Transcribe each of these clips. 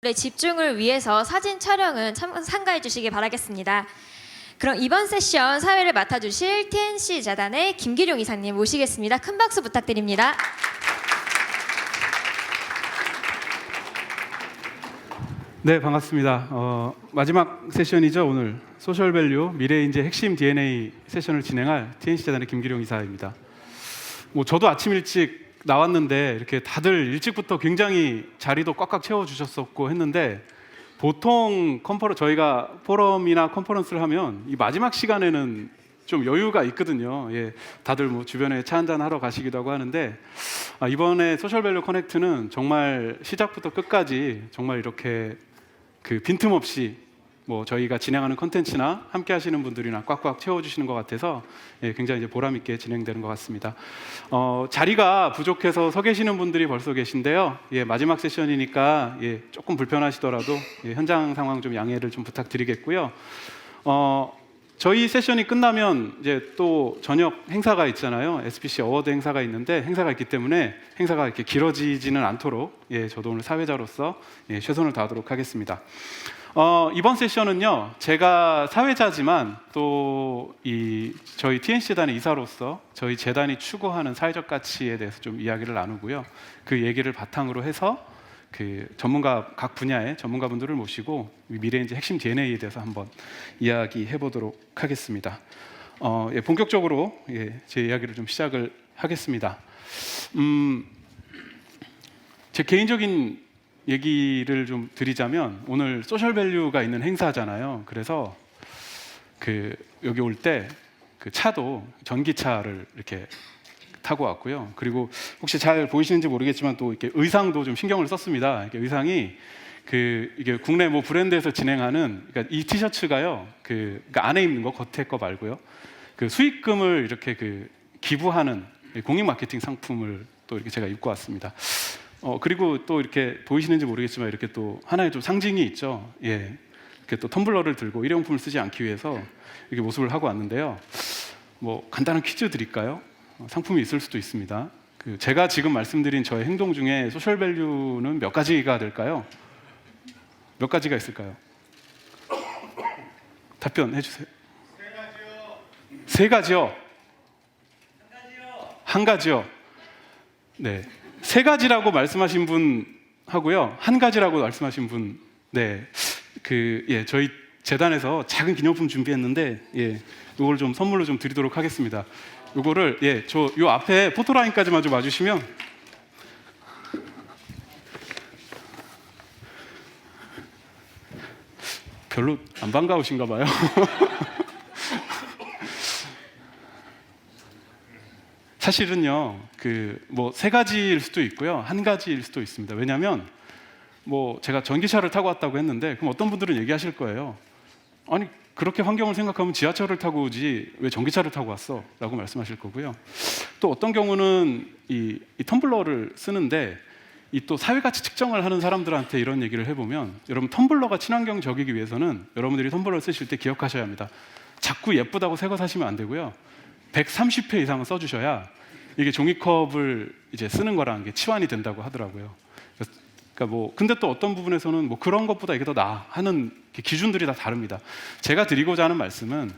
집중을 위해서 사진 촬영은 삼가해 주시기 바라겠습니다. 그럼 이번 세션 사회를 맡아주실 TNC 재단의 김기룡 이사님 모시겠습니다. 큰 박수 부탁드립니다. 네, 반갑습니다. 마지막 세션이죠. 오늘 소셜밸류 미래인재 핵심 DNA 세션을 진행할 TNC 재단의 김기룡 이사입니다. 저도 아침 일찍 나왔는데 이렇게 다들 일찍부터 굉장히 자리도 꽉꽉 채워주셨었고 했는데 보통 저희가 포럼이나 컨퍼런스를 하면 이 마지막 시간에는 좀 여유가 있거든요. 다들 주변에 차 한잔 하러 가시기도 하고 하는데 이번에 소셜밸류 커넥트는 정말 시작부터 끝까지 정말 이렇게 빈틈없이 저희가 진행하는 컨텐츠나 함께 하시는 분들이나 꽉꽉 채워주시는 것 같아서 굉장히 이제 보람 있게 진행되는 것 같습니다. 자리가 부족해서 서 계시는 분들이 벌써 계신데요. 마지막 세션이니까 조금 불편하시더라도 현장 상황 좀 양해를 좀 부탁드리겠고요. 저희 세션이 끝나면 이제 또 저녁 행사가 있잖아요. SPC 어워드 행사가 있는데 행사가 있기 때문에 행사가 이렇게 길어지지는 않도록 저도 오늘 사회자로서 최선을 다하도록 하겠습니다. 이번 세션은요, 제가 사회자지만 또 저희 TNC 재단의 이사로서 저희 재단이 추구하는 사회적 가치에 대해서 좀 이야기를 나누고요. 그 얘기를 바탕으로 해서 각 분야의 전문가분들을 모시고 미래인재 핵심 DNA에 대해서 한번 이야기해 보도록 하겠습니다. 본격적으로 제 이야기를 좀 시작을 하겠습니다. 제 개인적인 얘기를 좀 드리자면 오늘 소셜밸류가 있는 행사잖아요. 그래서 여기 올 때 차도 전기차를 이렇게 타고 왔고요. 그리고 혹시 잘 보이시는지 모르겠지만 또 이렇게 의상도 좀 신경을 썼습니다. 이렇게 의상이 이게 국내 브랜드에서 진행하는 그러니까 이 티셔츠가요. 그러니까 안에 입는 거 겉에 거 말고요. 수익금을 이렇게 기부하는 공익 마케팅 상품을 또 이렇게 제가 입고 왔습니다. 그리고 또 이렇게 보이시는지 모르겠지만 이렇게 또 하나의 좀 상징이 있죠. 이렇게 또 텀블러를 들고 일회용품을 쓰지 않기 위해서 이렇게 모습을 하고 왔는데요. 간단한 퀴즈 드릴까요? 상품이 있을 수도 있습니다. 제가 지금 말씀드린 저의 행동 중에 소셜밸류는 몇 가지가 될까요? 몇 가지가 있을까요? 답변해 주세요. 세 가지요. 한 가지요. 네. 세 가지라고 말씀하신 분 하고요. 한 가지라고 말씀하신 분. 네. 저희 재단에서 작은 기념품 준비했는데 이걸 좀 선물로 좀 드리도록 하겠습니다. 이거를 요 앞에 포토라인까지만 좀 와주시면 별로 안 반가우신가 봐요. 사실은요, 세 가지일 수도 있고요, 한 가지일 수도 있습니다. 왜냐하면 제가 전기차를 타고 왔다고 했는데 그럼 어떤 분들은 얘기하실 거예요. 아니 그렇게 환경을 생각하면 지하철을 타고 오지 왜 전기차를 타고 왔어? 라고 말씀하실 거고요. 또 어떤 경우는 이 텀블러를 쓰는데 또 사회가치 측정을 하는 사람들한테 이런 얘기를 해보면 여러분 텀블러가 친환경적이기 위해서는 여러분들이 텀블러를 쓰실 때 기억하셔야 합니다. 자꾸 예쁘다고 새 거 사시면 안 되고요. 130회 이상은 써주셔야 이게 종이컵을 이제 쓰는 거랑 이게 치환이 된다고 하더라고요. 그러니까 근데 또 어떤 부분에서는 그런 것보다 이게 더 나아 하는 기준들이 다 다릅니다. 제가 드리고자 하는 말씀은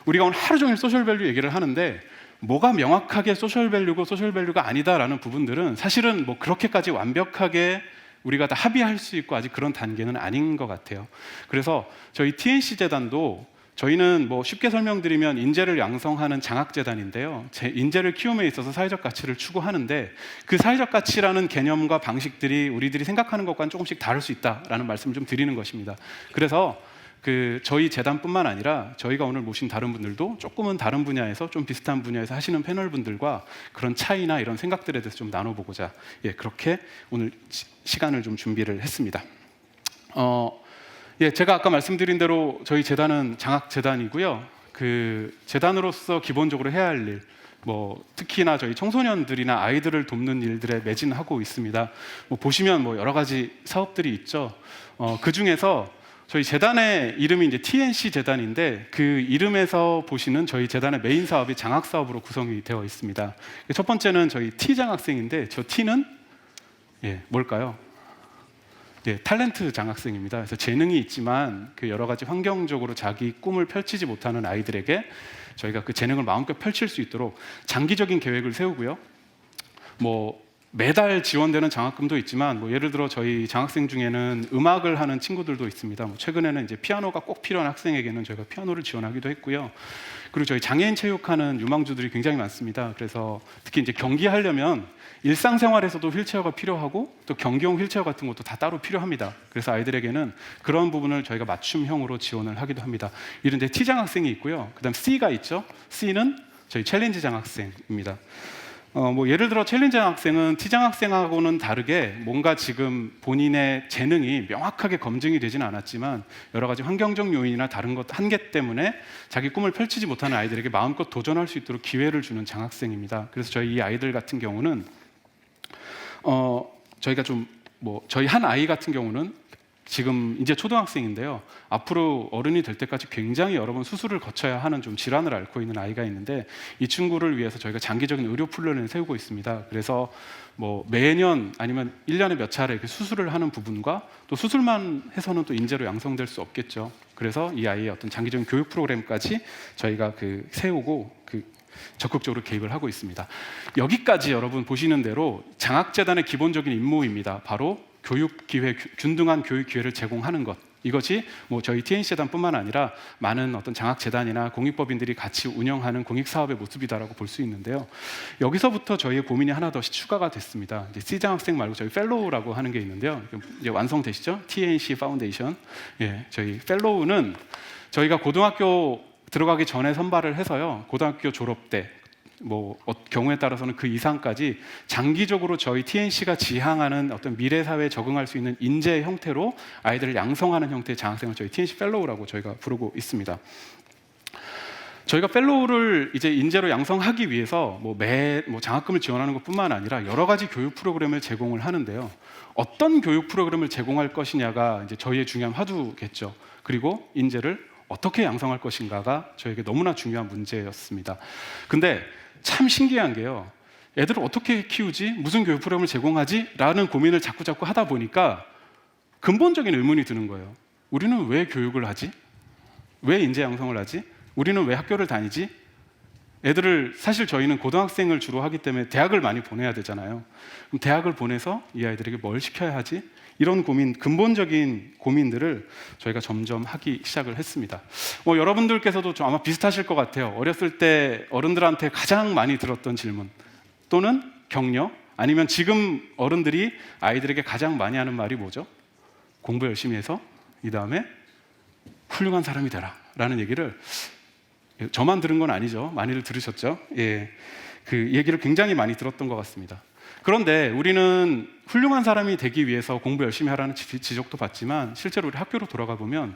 우리가 오늘 하루 종일 소셜밸류 얘기를 하는데 뭐가 명확하게 소셜밸류고 소셜밸류가 아니다라는 부분들은 사실은 그렇게까지 완벽하게 우리가 다 합의할 수 있고 아직 그런 단계는 아닌 것 같아요. 그래서 저희 TNC 재단도 저희는 쉽게 설명드리면 인재를 양성하는 장학재단인데요. 인재를 키움에 있어서 사회적 가치를 추구하는데 그 사회적 가치라는 개념과 방식들이 우리들이 생각하는 것과는 조금씩 다를 수 있다라는 말씀을 좀 드리는 것입니다. 그래서 저희 재단뿐만 아니라 저희가 오늘 모신 다른 분들도 조금은 다른 분야에서 좀 비슷한 분야에서 하시는 패널 분들과 그런 차이나 이런 생각들에 대해서 좀 나눠보고자 그렇게 오늘 시간을 좀 준비를 했습니다. 제가 아까 말씀드린 대로 저희 재단은 장학재단이고요. 재단으로서 기본적으로 해야 할 일, 특히나 저희 청소년들이나 아이들을 돕는 일들에 매진하고 있습니다. 보시면 여러 가지 사업들이 있죠. 그 중에서 저희 재단의 이름이 이제 TNC 재단인데 그 이름에서 보시는 저희 재단의 메인 사업이 장학 사업으로 구성이 되어 있습니다. 첫 번째는 저희 T 장학생인데 저 T는 뭘까요? 예, 탤런트 장학생입니다. 그래서 재능이 있지만 그 여러 가지 환경적으로 자기 꿈을 펼치지 못하는 아이들에게 저희가 그 재능을 마음껏 펼칠 수 있도록 장기적인 계획을 세우고요. 뭐 매달 지원되는 장학금도 있지만 뭐 예를 들어 저희 장학생 중에는 음악을 하는 친구들도 있습니다. 뭐 최근에는 이제 피아노가 꼭 필요한 학생에게는 저희가 피아노를 지원하기도 했고요. 그리고 저희 장애인 체육하는 유망주들이 굉장히 많습니다. 그래서 특히 이제 경기하려면 일상생활에서도 휠체어가 필요하고 또 경기용 휠체어 같은 것도 다 따로 필요합니다. 그래서 아이들에게는 그런 부분을 저희가 맞춤형으로 지원을 하기도 합니다. 이런 이제 T 장학생이 있고요. 그다음 C가 있죠. C는 저희 챌린지 장학생입니다. 뭐 예를 들어 챌린지 장학생은 T 장학생하고는 다르게 뭔가 지금 본인의 재능이 명확하게 검증이 되지는 않았지만 여러 가지 환경적 요인이나 다른 것 한계 때문에 자기 꿈을 펼치지 못하는 아이들에게 마음껏 도전할 수 있도록 기회를 주는 장학생입니다. 그래서 저희 이 아이들 같은 경우는 저희가 좀 뭐 저희 한 아이 같은 경우는 지금 이제 초등학생인데요. 앞으로 어른이 될 때까지 굉장히 여러 번 수술을 거쳐야 하는 좀 질환을 앓고 있는 아이가 있는데 이 친구를 위해서 저희가 장기적인 의료 플랜을 세우고 있습니다. 그래서 뭐 매년 아니면 1년에 몇 차례 이렇게 수술을 하는 부분과 또 수술만 해서는 또 인재로 양성될 수 없겠죠. 그래서 이 아이의 어떤 장기적인 교육 프로그램까지 저희가 그 세우고 적극적으로 개입을 하고 있습니다. 여기까지 여러분 보시는 대로 장학재단의 기본적인 임무입니다. 바로 교육 기회, 균등한 교육 기회를 제공하는 것. 이것이 뭐 저희 TNC재단뿐만 아니라 많은 어떤 장학재단이나 공익법인들이 같이 운영하는 공익사업의 모습이다라고 볼 수 있는데요. 여기서부터 저희의 고민이 하나 더 추가가 됐습니다. 이제 C장학생 말고 저희 펠로우라고 하는 게 있는데요. 이제 완성되시죠? TNC 파운데이션. 예, 저희 펠로우는 저희가 고등학교 들어가기 전에 선발을 해서요. 고등학교 졸업 때 뭐 경우에 따라서는 그 이상까지 장기적으로 저희 TNC가 지향하는 어떤 미래 사회에 적응할 수 있는 인재 형태로 아이들을 양성하는 형태의 장학생을 저희 TNC 펠로우라고 저희가 부르고 있습니다. 저희가 펠로우를 이제 인재로 양성하기 위해서 뭐 장학금을 지원하는 것뿐만 아니라 여러 가지 교육 프로그램을 제공을 하는데요. 어떤 교육 프로그램을 제공할 것이냐가 이제 저희의 중요한 화두겠죠. 그리고 인재를 어떻게 양성할 것인가가 저에게 너무나 중요한 문제였습니다. 근데 참 신기한 게요. 애들을 어떻게 키우지? 무슨 교육 프로그램을 제공하지? 라는 고민을 자꾸 하다 보니까 근본적인 의문이 드는 거예요. 우리는 왜 교육을 하지? 왜 인재 양성을 하지? 우리는 왜 학교를 다니지? 애들을 사실 저희는 고등학생을 주로 하기 때문에 대학을 많이 보내야 되잖아요. 그럼 대학을 보내서 이 아이들에게 뭘 시켜야 하지? 이런 고민, 근본적인 고민들을 저희가 점점 하기 시작을 했습니다. 여러분들께서도 좀 아마 비슷하실 것 같아요. 어렸을 때 어른들한테 가장 많이 들었던 질문 또는 격려 아니면 지금 어른들이 아이들에게 가장 많이 하는 말이 뭐죠? 공부 열심히 해서 이 다음에 훌륭한 사람이 되라 라는 얘기를 저만 들은 건 아니죠. 많이들 들으셨죠? 예, 그 얘기를 굉장히 많이 들었던 것 같습니다. 그런데 우리는 훌륭한 사람이 되기 위해서 공부 열심히 하라는 지적도 받지만 실제로 우리 학교로 돌아가 보면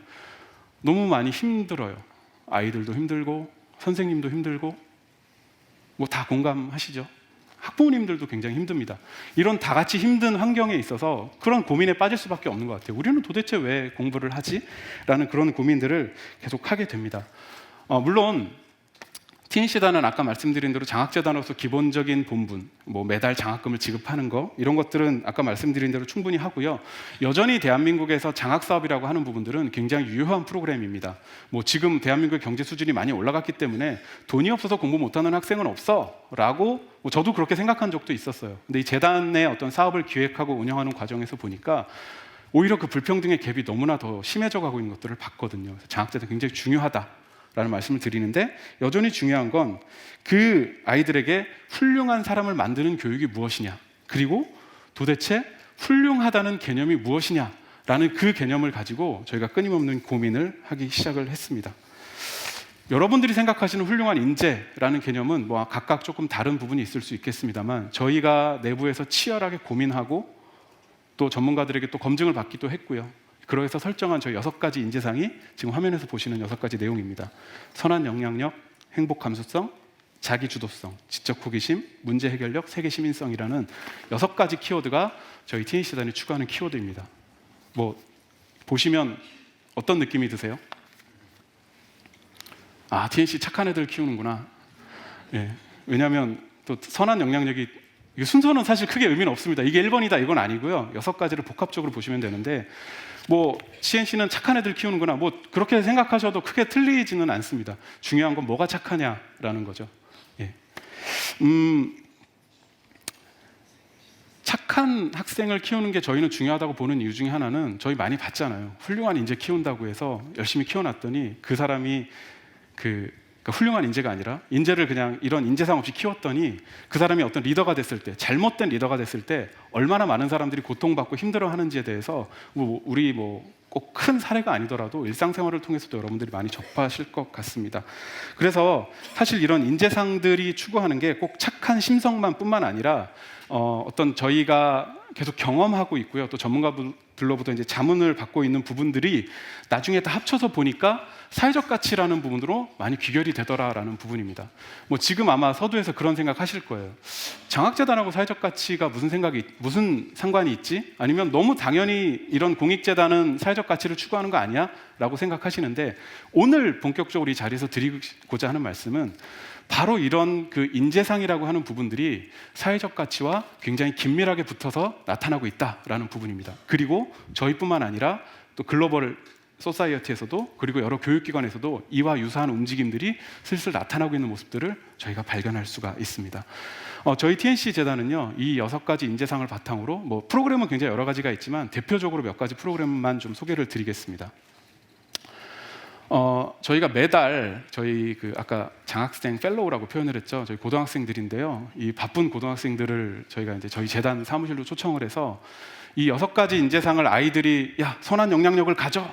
너무 많이 힘들어요. 아이들도 힘들고 선생님도 힘들고 뭐 다 공감하시죠? 학부모님들도 굉장히 힘듭니다. 이런 다 같이 힘든 환경에 있어서 그런 고민에 빠질 수밖에 없는 것 같아요. 우리는 도대체 왜 공부를 하지? 라는 그런 고민들을 계속 하게 됩니다. 물론 TNC재단은 아까 말씀드린 대로 장학재단으로서 기본적인 본분, 뭐 매달 장학금을 지급하는 거 이런 것들은 아까 말씀드린 대로 충분히 하고요. 여전히 대한민국에서 장학사업이라고 하는 부분들은 굉장히 유효한 프로그램입니다. 뭐 지금 대한민국의 경제 수준이 많이 올라갔기 때문에 돈이 없어서 공부 못하는 학생은 없어라고 저도 그렇게 생각한 적도 있었어요. 근데 이 재단의 어떤 사업을 기획하고 운영하는 과정에서 보니까 오히려 그 불평등의 갭이 너무나 더 심해져 가고 있는 것들을 봤거든요. 장학재단 굉장히 중요하다. 라는 말씀을 드리는데 여전히 중요한 건 그 아이들에게 훌륭한 사람을 만드는 교육이 무엇이냐 그리고 도대체 훌륭하다는 개념이 무엇이냐라는 그 개념을 가지고 저희가 끊임없는 고민을 하기 시작을 했습니다. 여러분들이 생각하시는 훌륭한 인재라는 개념은 뭐 각각 조금 다른 부분이 있을 수 있겠습니다만 저희가 내부에서 치열하게 고민하고 또 전문가들에게 또 검증을 받기도 했고요. 그래서 설정한 저희 6가지 인재상이 지금 화면에서 보시는 6가지 내용입니다. 선한 영향력, 행복 감수성, 자기 주도성, 지적 호기심, 문제 해결력, 세계 시민성이라는 6가지 키워드가 저희 TNC재단이 추구하는 키워드입니다. 뭐 보시면 어떤 느낌이 드세요? 아, TNC 착한 애들 키우는구나. 예, 왜냐하면 또 선한 영향력이 이게 순서는 사실 크게 의미는 없습니다. 이게 1번이다 이건 아니고요. 6가지를 복합적으로 보시면 되는데 뭐 TNC는 착한 애들 키우는구나 뭐 그렇게 생각하셔도 크게 틀리지는 않습니다. 중요한 건 뭐가 착하냐라는 거죠. 예. 착한 학생을 키우는 게 저희는 중요하다고 보는 이유 중에 하나는 저희 많이 봤잖아요. 훌륭한 인재 키운다고 해서 열심히 키워놨더니 그 사람이 그러니까 훌륭한 인재가 아니라 인재를 그냥 이런 인재상 없이 키웠더니 그 사람이 어떤 리더가 됐을 때 잘못된 리더가 됐을 때 얼마나 많은 사람들이 고통받고 힘들어하는지에 대해서 우리 꼭 큰 사례가 아니더라도 일상생활을 통해서도 여러분들이 많이 접하실 것 같습니다. 그래서 사실 이런 인재상들이 추구하는 게 꼭 착한 심성만 뿐만 아니라 어떤 저희가 계속 경험하고 있고요. 또 전문가들로부터 이제 자문을 받고 있는 부분들이 나중에 다 합쳐서 보니까 사회적 가치라는 부분으로 많이 귀결이 되더라라는 부분입니다. 뭐 지금 아마 서두에서 그런 생각하실 거예요. 장학재단하고 사회적 가치가 무슨 상관이 있지? 아니면 너무 당연히 이런 공익재단은 사회적 가치를 추구하는 거 아니야? 라고 생각하시는데 오늘 본격적으로 이 자리에서 드리고자 하는 말씀은 바로 이런 그 인재상이라고 하는 부분들이 사회적 가치와 굉장히 긴밀하게 붙어서 나타나고 있다라는 부분입니다. 그리고 저희뿐만 아니라 또 글로벌 소사이어티에서도 그리고 여러 교육기관에서도 이와 유사한 움직임들이 슬슬 나타나고 있는 모습들을 저희가 발견할 수가 있습니다. 저희 TNC 재단은요, 이 6가지 인재상을 바탕으로 뭐 프로그램은 굉장히 여러 가지가 있지만 대표적으로 몇 가지 프로그램만 좀 소개를 드리겠습니다. 저희가 매달 저희 아까 장학생 펠로우라고 표현을 했죠. 저희 고등학생들인데요. 이 바쁜 고등학생들을 저희가 이제 저희 재단 사무실로 초청을 해서 이 6가지 인재상을 아이들이 야, 선한 영향력을 가져.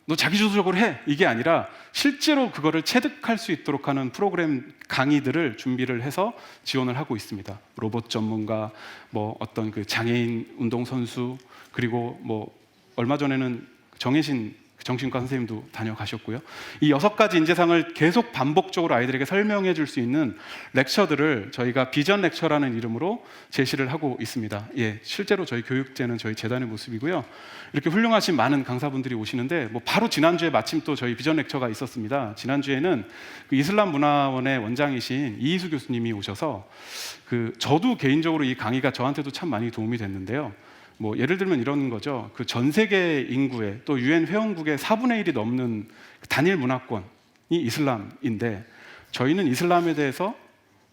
너 자기주도적으로 해. 이게 아니라 실제로 그거를 체득할 수 있도록 하는 프로그램 강의들을 준비를 해서 지원을 하고 있습니다. 로봇 전문가, 뭐 어떤 그 장애인 운동선수, 그리고 뭐 얼마 전에는 정혜신 정신과 선생님도 다녀가셨고요. 이 6가지 인재상을 계속 반복적으로 아이들에게 설명해 줄 수 있는 렉처들을 저희가 비전 렉처라는 이름으로 제시를 하고 있습니다. 예, 실제로 저희 교육제는 저희 재단의 모습이고요. 이렇게 훌륭하신 많은 강사분들이 오시는데 뭐 바로 지난주에 마침 또 저희 비전 렉처가 있었습니다. 지난주에는 그 이슬람 문화원의 원장이신 이희수 교수님이 오셔서 저도 개인적으로 이 강의가 저한테도 참 많이 도움이 됐는데요. 뭐 예를 들면 이런 거죠. 그 전 세계 인구의 또 유엔 회원국의 4분의 1이 넘는 단일 문화권이 이슬람인데 저희는 이슬람에 대해서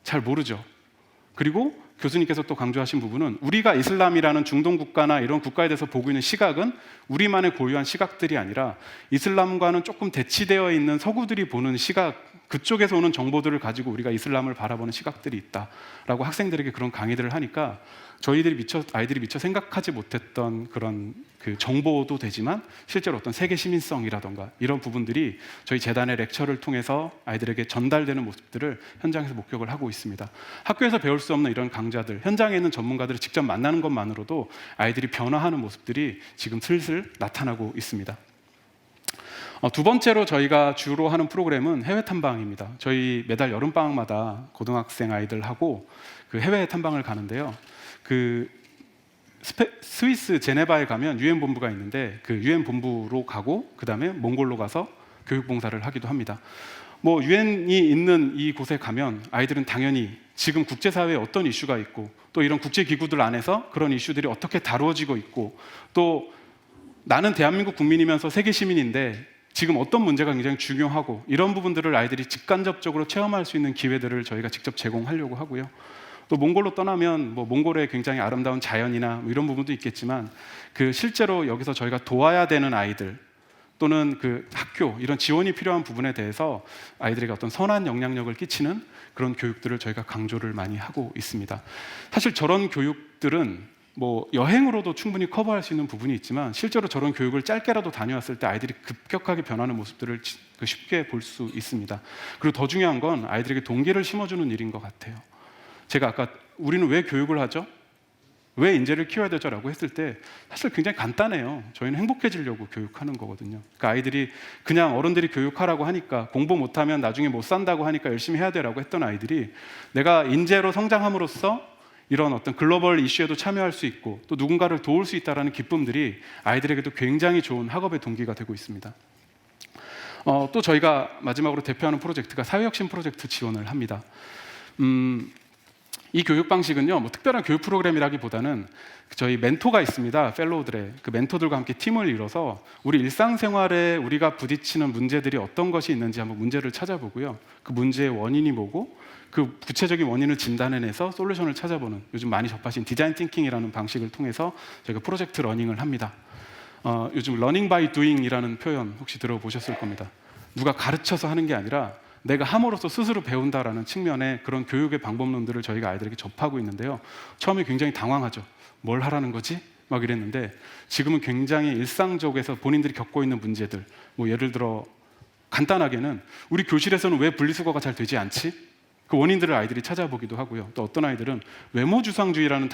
잘 모르죠. 그리고 교수님께서 또 강조하신 부분은 우리가 이슬람이라는 중동 국가나 이런 국가에 대해서 보고 있는 시각은 우리만의 고유한 시각들이 아니라 이슬람과는 조금 대치되어 있는 서구들이 보는 시각, 그쪽에서 오는 정보들을 가지고 우리가 이슬람을 바라보는 시각들이 있다라고 학생들에게 그런 강의들을 하니까 아이들이 미처 생각하지 못했던 그런 그 정보도 되지만 실제로 어떤 세계 시민성이라던가 이런 부분들이 저희 재단의 렉처를 통해서 아이들에게 전달되는 모습들을 현장에서 목격을 하고 있습니다. 학교에서 배울 수 없는 이런 강좌들, 현장에 있는 전문가들을 직접 만나는 것만으로도 아이들이 변화하는 모습들이 지금 슬슬 나타나고 있습니다. 두 번째로 저희가 주로 하는 프로그램은 해외 탐방입니다. 저희 매달 여름방학마다 고등학생 아이들하고 그 해외 탐방을 가는데요. 스위스 제네바에 가면 유엔 본부가 있는데 그 유엔 본부로 가고 그 다음에 몽골로 가서 교육봉사를 하기도 합니다. 뭐 유엔이 있는 이 곳에 가면 아이들은 당연히 지금 국제사회에 어떤 이슈가 있고 또 이런 국제기구들 안에서 그런 이슈들이 어떻게 다루어지고 있고 또 나는 대한민국 국민이면서 세계 시민인데 지금 어떤 문제가 굉장히 중요하고 이런 부분들을 아이들이 직간접적으로 체험할 수 있는 기회들을 저희가 직접 제공하려고 하고요. 또 몽골로 떠나면 뭐 몽골의 굉장히 아름다운 자연이나 뭐 이런 부분도 있겠지만 실제로 여기서 저희가 도와야 되는 아이들 또는 학교 이런 지원이 필요한 부분에 대해서 아이들에게 어떤 선한 영향력을 끼치는 그런 교육들을 저희가 강조를 많이 하고 있습니다. 사실 저런 교육들은 뭐 여행으로도 충분히 커버할 수 있는 부분이 있지만 실제로 저런 교육을 짧게라도 다녀왔을 때 아이들이 급격하게 변하는 모습들을 쉽게 볼 수 있습니다. 그리고 더 중요한 건 아이들에게 동기를 심어주는 일인 것 같아요. 제가 아까 우리는 왜 교육을 하죠? 왜 인재를 키워야 되죠? 라고 했을 때 사실 굉장히 간단해요. 저희는 행복해지려고 교육하는 거거든요. 그러니까 아이들이 그냥 어른들이 교육하라고 하니까 공부 못하면 나중에 못 산다고 하니까 열심히 해야 되라고 했던 아이들이 내가 인재로 성장함으로써 이런 어떤 글로벌 이슈에도 참여할 수 있고 또 누군가를 도울 수 있다는 기쁨들이 아이들에게도 굉장히 좋은 학업의 동기가 되고 있습니다. 또 저희가 마지막으로 대표하는 프로젝트가 사회혁신 프로젝트 지원을 합니다. 이 교육 방식은요, 뭐 특별한 교육 프로그램이라기보다는 저희 멘토가 있습니다. 펠로우들의 그 멘토들과 함께 팀을 이뤄서 우리 일상생활에 우리가 부딪히는 문제들이 어떤 것이 있는지 한번 문제를 찾아보고요. 그 문제의 원인이 뭐고 그 구체적인 원인을 진단해내서 솔루션을 찾아보는, 요즘 많이 접하신 디자인 띵킹이라는 방식을 통해서 저희가 프로젝트 러닝을 합니다. 요즘 러닝 바이 두잉이라는 표현 혹시 들어보셨을 겁니다. 누가 가르쳐서 하는 게 아니라 내가 함으로써 스스로 배운다라는 측면의 그런 교육의 방법론들을 저희가 아이들에게 접하고 있는데요. 처음에 굉장히 당황하죠. 뭘 하라는 거지? 막 이랬는데 지금은 굉장히 일상적에서 본인들이 겪고 있는 문제들, 뭐 예를 들어 간단하게는 우리 교실에서는 왜 분리수거가 잘 되지 않지? 그 원인들을 아이들이 찾아보기도 하고요. 또 어떤 아이들은 외모지상주의라는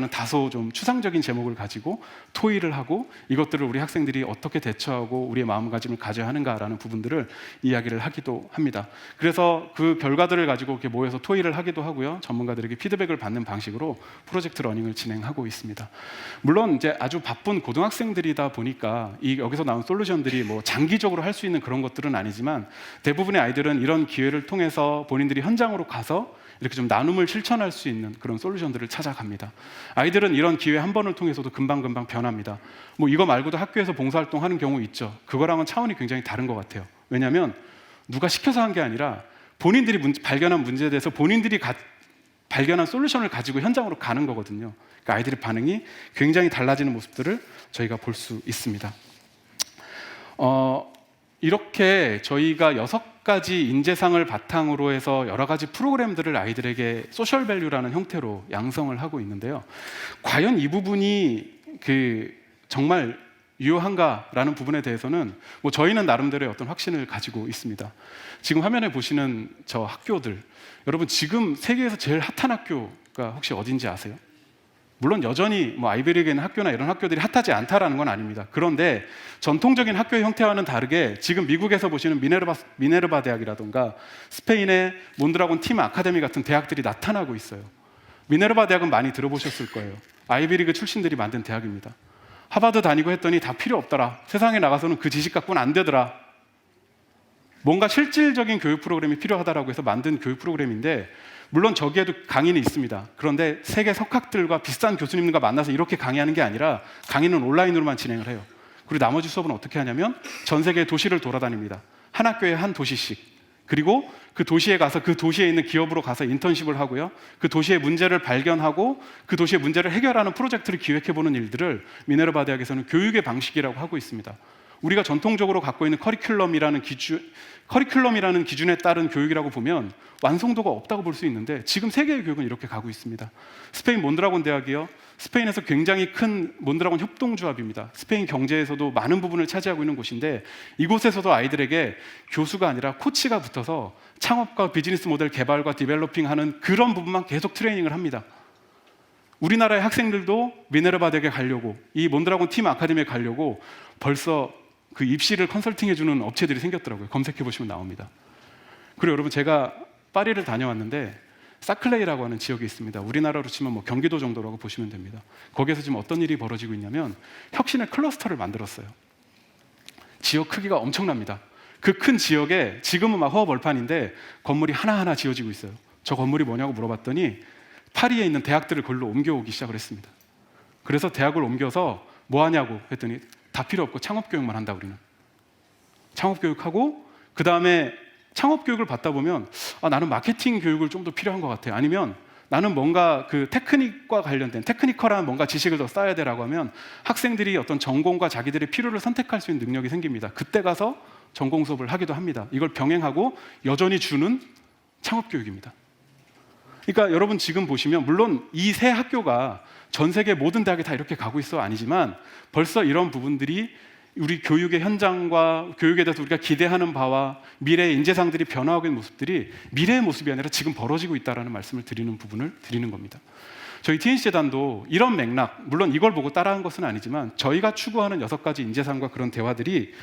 다소 좀 추상적인 제목을 가지고 토의를 하고 이것들을 우리 학생들이 어떻게 대처하고 우리의 마음가짐을 가져야 하는가라는 부분들을 이야기를 하기도 합니다. 그래서 그 결과들을 가지고 이렇게 모여서 토의를 하기도 하고요. 전문가들에게 피드백을 받는 방식으로 프로젝트 러닝을 진행하고 있습니다. 물론 이제 아주 바쁜 고등학생들이다 보니까 여기서 나온 솔루션들이 뭐 장기적으로 할 수 있는 그런 것들은 아니지만 대부분의 아이들은 이런 기회를 통해서 본인들이 현장으로 가서 이렇게 좀 나눔을 실천할 수 있는 그런 솔루션들을 찾아갑니다. 아이들은 이런 기회 한 번을 통해서도 금방금방 변합니다. 뭐 이거 말고도 학교에서 봉사활동하는 경우 있죠. 그거랑은 차원이 굉장히 다른 것 같아요. 왜냐하면 누가 시켜서 한 게 아니라 본인들이 발견한 문제에 대해서 본인들이 발견한 솔루션을 가지고 현장으로 가는 거거든요. 그러니까 아이들의 반응이 굉장히 달라지는 모습들을 저희가 볼 수 있습니다. 이렇게 저희가 6가지 인재상을 바탕으로 해서 여러 가지 프로그램들을 아이들에게 소셜 밸류라는 형태로 양성을 하고 있는데요. 과연 이 부분이 정말 유효한가라는 부분에 대해서는 뭐 저희는 나름대로의 어떤 확신을 가지고 있습니다. 지금 화면에 보시는 저 학교들, 여러분 지금 세계에서 제일 핫한 학교가 혹시 어딘지 아세요? 물론 여전히 뭐 아이비리그에 있는 학교나 이런 학교들이 핫하지 않다라는 건 아닙니다. 그런데 전통적인 학교의 형태와는 다르게 지금 미국에서 보시는 미네르바 대학이라던가 스페인의 몬드라곤 팀 아카데미 같은 대학들이 나타나고 있어요. 미네르바 대학은 많이 들어보셨을 거예요. 아이비리그 출신들이 만든 대학입니다. 하버드 다니고 했더니 다 필요 없더라. 세상에 나가서는 그 지식 갖고는 안 되더라. 뭔가 실질적인 교육 프로그램이 필요하다라고 해서 만든 교육 프로그램인데, 물론 저기에도 강의는 있습니다. 그런데 세계 석학들과 비싼 교수님들과 만나서 이렇게 강의하는 게 아니라 강의는 온라인으로만 진행을 해요. 그리고 나머지 수업은 어떻게 하냐면 전 세계 도시를 돌아다닙니다. 한 학교에 한 도시씩. 그리고 그 도시에 가서 그 도시에 있는 기업으로 가서 인턴십을 하고요. 그 도시의 문제를 발견하고 그 도시의 문제를 해결하는 프로젝트를 기획해보는 일들을 미네르바 대학에서는 교육의 방식이라고 하고 있습니다. 우리가 전통적으로 갖고 있는 커리큘럼이라는 기준에 따른 교육이라고 보면 완성도가 없다고 볼 수 있는데, 지금 세계의 교육은 이렇게 가고 있습니다. 스페인 몬드라곤 대학이요, 스페인에서 굉장히 큰 몬드라곤 협동조합입니다. 스페인 경제에서도 많은 부분을 차지하고 있는 곳인데, 이곳에서도 아이들에게 교수가 아니라 코치가 붙어서 창업과 비즈니스 모델 개발과 디벨로핑하는 그런 부분만 계속 트레이닝을 합니다. 우리나라의 학생들도 미네르바 대학에 가려고, 이 몬드라곤 팀 아카데미에 가려고 벌써 그 입시를 컨설팅해주는 업체들이 생겼더라고요. 검색해보시면 나옵니다. 그리고 여러분, 제가 파리를 다녀왔는데 사클레이라고 하는 지역이 있습니다. 우리나라로 치면 뭐 경기도 정도라고 보시면 됩니다. 거기에서 지금 어떤 일이 벌어지고 있냐면 혁신의 클러스터를 만들었어요. 지역 크기가 엄청납니다. 그 큰 지역에 지금은 막 허허벌판인데 건물이 하나하나 지어지고 있어요. 저 건물이 뭐냐고 물어봤더니 파리에 있는 대학들을 걸로 옮겨오기 시작을 했습니다. 그래서 대학을 옮겨서 뭐 하냐고 했더니 다 필요 없고 창업교육만 한다. 우리는 창업교육하고, 그 다음에 창업교육을 받다 보면 나는 마케팅 교육을 좀 더 필요한 것 같아요. 아니면 나는 뭔가 그 테크닉과 관련된 테크니컬한 뭔가 지식을 더 쌓아야 되라고 하면 학생들이 어떤 전공과 자기들의 필요를 선택할 수 있는 능력이 생깁니다. 그때 가서 전공 수업을 하기도 합니다. 이걸 병행하고 여전히 주는 창업교육입니다. 그러니까 여러분 지금 보시면, 물론 이 세 학교가 전 세계 모든 대학에 다 이렇게 가고 있어 아니지만 벌써 이런 부분들이 우리 교육의 현장과 교육에 대해서 우리가 기대하는 바와 미래의 인재상들이 변화하고 있는 모습들이 미래의 모습이 아니라 지금 벌어지고 있다는 말씀을 드리는 부분을 드리는 겁니다. 저희 TNC 재단도 이런 맥락, 물론 이걸 보고 따라한 것은 아니지만 저희가 추구하는 6가지 인재상과 그런 대화들이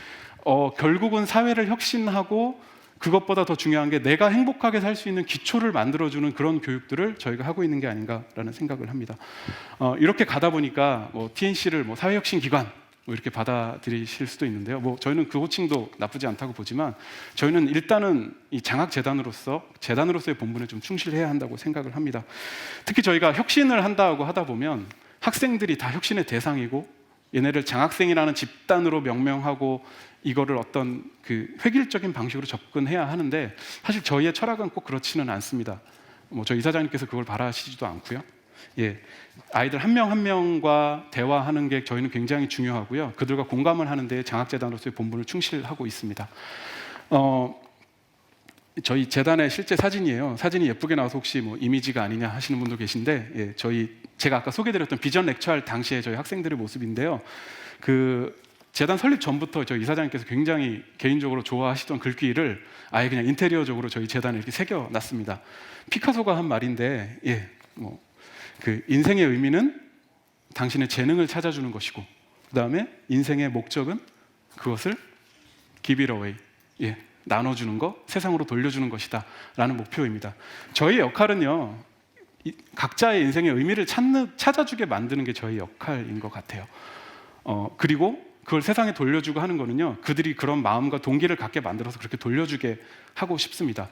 결국은 사회를 혁신하고, 그것보다 더 중요한 게 내가 행복하게 살 수 있는 기초를 만들어주는 그런 교육들을 저희가 하고 있는 게 아닌가라는 생각을 합니다. 이렇게 가다 보니까 TNC를 사회혁신기관 뭐 이렇게 받아들이실 수도 있는데요. 뭐 저희는 그 호칭도 나쁘지 않다고 보지만 저희는 일단은 이 장학 재단으로서의 본분에 좀 충실해야 한다고 생각을 합니다. 특히 저희가 혁신을 한다고 하다 보면 학생들이 다 혁신의 대상이고 얘네를 장학생이라는 집단으로 명명하고 이거를 어떤 그 획일적인 방식으로 접근해야 하는데 사실 저희의 철학은 꼭 그렇지는 않습니다. 뭐 저희 이사장님께서 그걸 바라시지도 않고요. 예, 아이들 한 명 한 명과 대화하는 게 저희는 굉장히 중요하고요. 그들과 공감을 하는데 장학재단으로서의 본분을 충실하고 있습니다. 저희 재단의 실제 사진이에요. 사진이 예쁘게 나와서 혹시 뭐 이미지가 아니냐 하시는 분도 계신데, 예, 제가 아까 소개드렸던 비전 렉처할 당시에 저희 학생들의 모습인데요. 그 재단 설립 전부터 저희 이사장님께서 굉장히 개인적으로 좋아하시던 글귀를 아예 그냥 인테리어적으로 저희 재단에 이렇게 새겨놨습니다. 피카소가 한 말인데, 예, 그 인생의 의미는 당신의 재능을 찾아주는 것이고, 그 다음에 인생의 목적은 그것을 give it away, 예, 나눠주는 것, 세상으로 돌려주는 것이다 라는 목표입니다. 저희 역할은요, 각자의 인생의 의미를 찾아주게 만드는 게 저희 역할인 것 같아요. 그리고 그걸 세상에 돌려주고 하는 거는요, 그들이 그런 마음과 동기를 갖게 만들어서 그렇게 돌려주게 하고 싶습니다.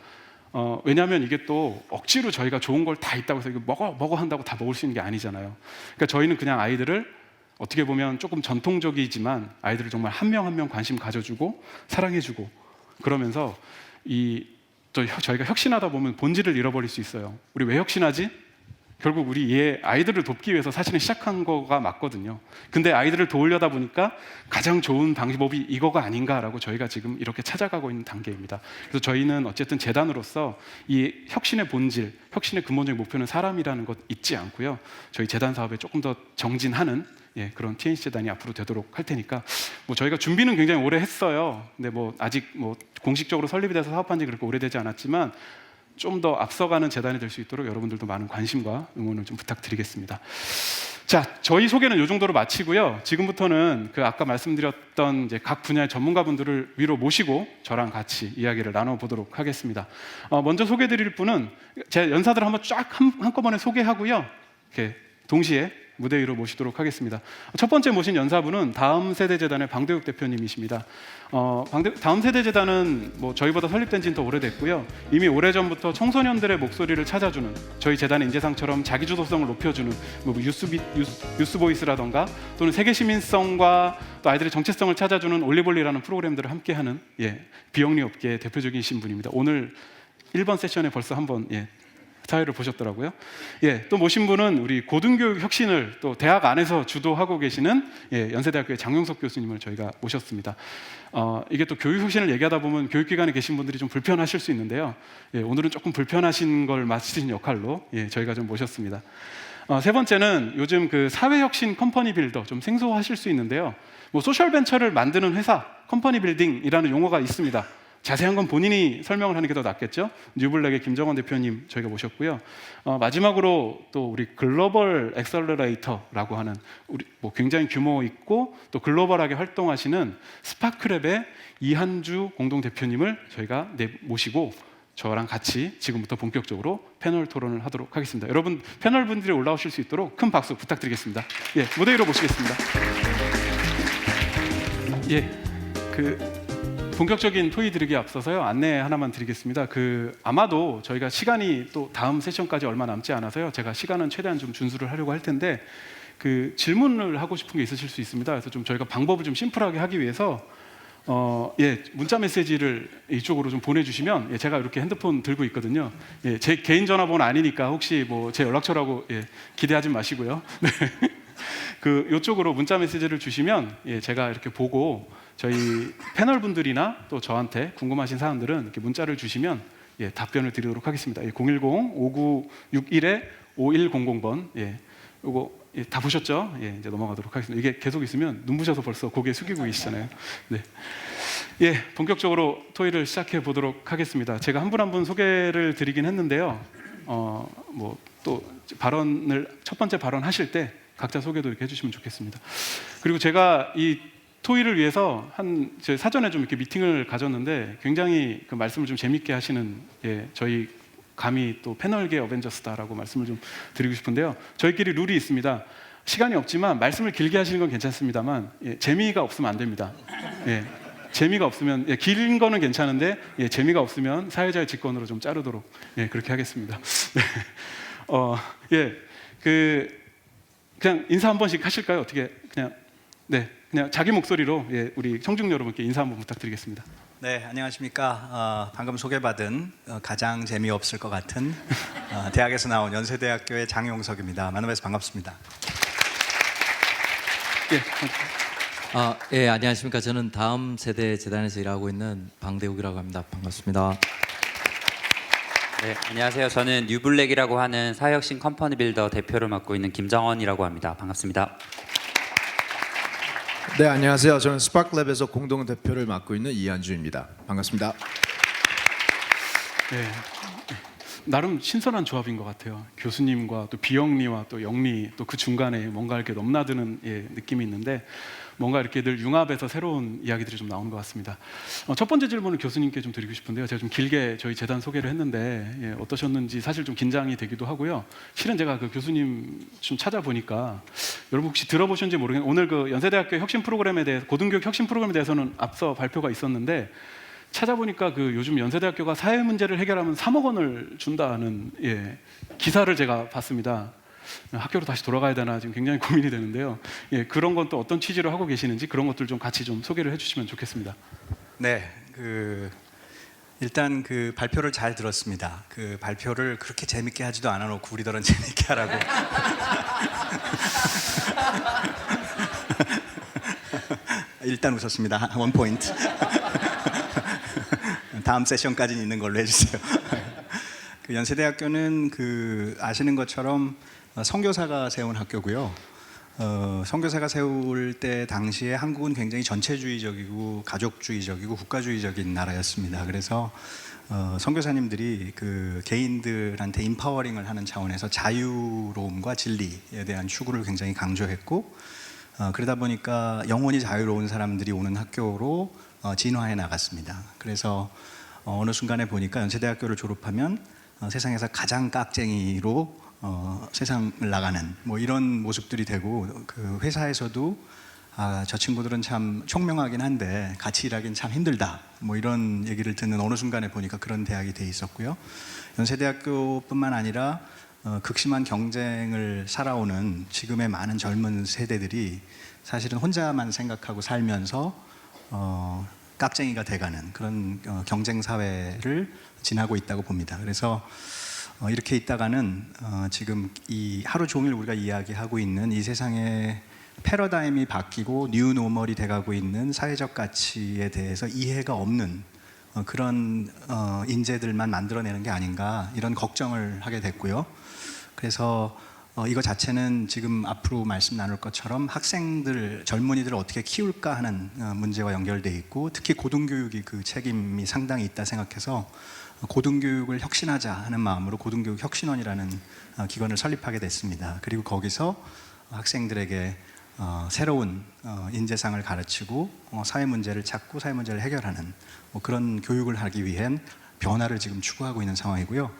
왜냐하면 이게 또 억지로 저희가 좋은 걸 다 있다고 해서 이거 먹어 한다고 다 먹을 수 있는 게 아니잖아요. 그러니까 저희는 그냥 아이들을 어떻게 보면 조금 전통적이지만 아이들을 정말 한 명 한 명 관심 가져주고 사랑해주고 그러면서 저희가 혁신하다 보면 본질을 잃어버릴 수 있어요. 우리 왜 혁신하지? 결국 우리 아이들을 돕기 위해서 사실은 시작한 거가 맞거든요. 근데 아이들을 도우려다 보니까 가장 좋은 방법이 이거가 아닌가라고 저희가 지금 이렇게 찾아가고 있는 단계입니다. 그래서 저희는 어쨌든 재단으로서 이 혁신의 본질, 혁신의 근본적인 목표는 사람이라는 것 잊지 않고요. 저희 재단 사업에 조금 더 정진하는 그런 TNC 재단이 앞으로 되도록 할 테니까 뭐 저희가 준비는 굉장히 오래 했어요. 근데 뭐 아직 뭐 공식적으로 설립이 돼서 사업한 지 그렇게 오래되지 않았지만 좀 더 앞서가는 재단이 될 수 있도록 여러분들도 많은 관심과 응원을 좀 부탁드리겠습니다. 자, 저희 소개는 이 정도로 마치고요. 지금부터는 그 아까 말씀드렸던 이제 각 분야의 전문가분들을 위로 모시고 저랑 같이 이야기를 나눠보도록 하겠습니다. 먼저 소개드릴 분은 제 연사들 한번 쫙 한꺼번에 소개하고요. 이렇게 동시에 무대 위로 모시도록 하겠습니다. 첫 번째 모신 연사분은 다음 세대 재단의 방대욱 대표님이십니다. 다음 세대 재단은 뭐 저희보다 설립된 지는 더 오래됐고요. 이미 오래전부터 청소년들의 목소리를 찾아주는 저희 재단의 인재상처럼 자기주도성을 높여주는 뭐 유스보이스라던가 또는 세계 시민성과 또 아이들의 정체성을 찾아주는 올리볼리라는 프로그램들을 함께하는 비영리 업계의 대표적이신 분입니다. 오늘 1번 세션에 벌써 한번 사회를 보셨더라고요. 또 모신 분은 우리 고등교육 혁신을 또 대학 안에서 주도하고 계시는 연세대학교의 장용석 교수님을 저희가 모셨습니다. 이게 또 교육 혁신을 얘기하다 보면 교육기관에 계신 분들이 좀 불편하실 수 있는데요. 오늘은 조금 불편하신 걸 맡으신 역할로 저희가 좀 모셨습니다. 세 번째는 요즘 그 사회혁신 컴퍼니 빌더 좀 생소하실 수 있는데요. 뭐 소셜 벤처를 만드는 회사 컴퍼니 빌딩이라는 용어가 있습니다. 자세한 건 본인이 설명을 하는 게 더 낫겠죠. 뉴블랙의 김정원 대표님 저희가 모셨고요. 마지막으로 또 우리 글로벌 엑셀러레이터라고 하는 우리 뭐 굉장히 규모 있고 또 글로벌하게 활동하시는 스파크랩의 이한주 공동 대표님을 저희가 모시고 저랑 같이 지금부터 본격적으로 패널 토론을 하도록 하겠습니다. 여러분 패널 분들이 올라오실 수 있도록 큰 박수 부탁드리겠습니다. 무대 위로 모시겠습니다. 본격적인 토의 드리기에 앞서서요, 안내 하나만 드리겠습니다. 아마도 저희가 시간이 또 다음 세션까지 얼마 남지 않아서요, 제가 시간은 최대한 좀 준수를 하려고 할 텐데 질문을 하고 싶은 게 있으실 수 있습니다. 그래서 좀 저희가 방법을 좀 심플하게 하기 위해서 문자 메시지를 이쪽으로 좀 보내주시면 제가 이렇게 핸드폰 들고 있거든요. 제 개인 전화번호 아니니까 혹시 뭐 제 연락처라고 기대하지 마시고요. 네. 이쪽으로 문자 메시지를 주시면 제가 이렇게 보고 저희 패널 분들이나 또 저한테 궁금하신 사항들은 이렇게 문자를 주시면 답변을 드리도록 하겠습니다. 010-5961-5100번 이거 다 보셨죠? 이제 넘어가도록 하겠습니다. 이게 계속 있으면 눈부셔서 벌써 고개 숙이고 계시잖아요. 네. 본격적으로 토의를 시작해 보도록 하겠습니다. 제가 한 분 한 분 소개를 드리긴 했는데요. 또 첫 번째 발언 하실 때 각자 소개도 이렇게 해주시면 좋겠습니다. 그리고 제가 이 토의를 위해서 사전에 좀 이렇게 미팅을 가졌는데 굉장히 그 말씀을 좀 재밌게 하시는 저희 감히 또 패널계 어벤져스다라고 말씀을 좀 드리고 싶은데요. 저희끼리 룰이 있습니다. 시간이 없지만 말씀을 길게 하시는 건 괜찮습니다만 재미가 없으면 안 됩니다. 재미가 없으면 긴 거는 괜찮은데 재미가 없으면 사회자의 직권으로 좀 자르도록 그렇게 하겠습니다. 그냥 인사 한 번씩 하실까요? 어떻게 그냥 자기 목소리로 우리 청중 여러분께 인사 한번 부탁드리겠습니다. 네, 안녕하십니까. 방금 소개받은 가장 재미없을 것 같은 대학에서 나온 연세대학교의 장용석입니다. 만나뵈서 반갑습니다. 예, 안녕하십니까. 저는 다음 세대 재단에서 일하고 있는 방대욱이라고 합니다. 반갑습니다. 네, 안녕하세요. 저는 뉴블랙이라고 하는 사회혁신 컴퍼니 빌더 대표를 맡고 있는 김정원이라고 합니다. 반갑습니다. 네, 안녕하세요. 저는 스파크랩에서 공동 대표를 맡고 있는 이한주입니다. 반갑습니다. 나름 신선한 조합인 것 같아요. 교수님과 또 비영리와 또 영리 또 그 중간에 뭔가 이렇게 넘나드는 느낌이 있는데 뭔가 이렇게 늘 융합해서 새로운 이야기들이 좀 나오는 것 같습니다. 첫 번째 질문을 교수님께 좀 드리고 싶은데요. 제가 좀 길게 저희 재단 소개를 했는데 어떠셨는지 사실 좀 긴장이 되기도 하고요. 실은 제가 그 교수님 좀 찾아보니까 여러분 혹시 들어보셨는지 모르겠는데 오늘 그 연세대학교 혁신 프로그램에 대해서 고등교육 혁신 프로그램에 대해서는 앞서 발표가 있었는데 찾아보니까 그 요즘 연세대학교가 사회 문제를 해결하면 3억 원을 준다는 기사를 제가 봤습니다. 학교로 다시 돌아가야 되나 지금 굉장히 고민이 되는데요. 그런 건 또 어떤 취지로 하고 계시는지 그런 것들 좀 같이 좀 소개를 해주시면 좋겠습니다. 네, 일단 그 발표를 잘 들었습니다. 그 발표를 그렇게 재밌게 하지도 않아 놓고 우리들은 재밌게 하라고. 일단 웃었습니다. 원 포인트. 다음 세션까지는 있는 걸로 해주세요. 그 연세대학교는 아시는 것처럼 선교사가 세운 학교고요. 선교사가 세울 때 당시에 한국은 굉장히 전체주의적이고 가족주의적이고 국가주의적인 나라였습니다. 그래서 선교사님들이 그 개인들한테 인파워링을 하는 차원에서 자유로움과 진리에 대한 추구를 굉장히 강조했고 그러다 보니까 영혼이 자유로운 사람들이 오는 학교로 진화해 나갔습니다. 그래서 어느 순간에 보니까 연세대학교를 졸업하면 세상에서 가장 깍쟁이로 세상을 나가는 뭐 이런 모습들이 되고 그 회사에서도 저 친구들은 참 총명하긴 한데 같이 일하긴 참 힘들다 뭐 이런 얘기를 듣는 어느 순간에 보니까 그런 대학이 돼 있었고요. 연세대학교뿐만 아니라 극심한 경쟁을 살아오는 지금의 많은 젊은 세대들이 사실은 혼자만 생각하고 살면서 깍쟁이가 돼가는 그런 경쟁 사회를 지나고 있다고 봅니다. 그래서 이렇게 있다가는 지금 이 하루 종일 우리가 이야기하고 있는 이 세상의 패러다임이 바뀌고 뉴 노멀이 돼가고 있는 사회적 가치에 대해서 이해가 없는 그런 인재들만 만들어내는 게 아닌가 이런 걱정을 하게 됐고요. 그래서 이거 자체는 지금 앞으로 말씀 나눌 것처럼 학생들, 젊은이들을 어떻게 키울까 하는 문제와 연결돼 있고 특히 고등교육이 그 책임이 상당히 있다 생각해서 고등교육을 혁신하자 하는 마음으로 고등교육 혁신원이라는 기관을 설립하게 됐습니다. 그리고 거기서 학생들에게 새로운 인재상을 가르치고 사회 문제를 찾고 사회 문제를 해결하는 뭐 그런 교육을 하기 위한 변화를 지금 추구하고 있는 상황이고요.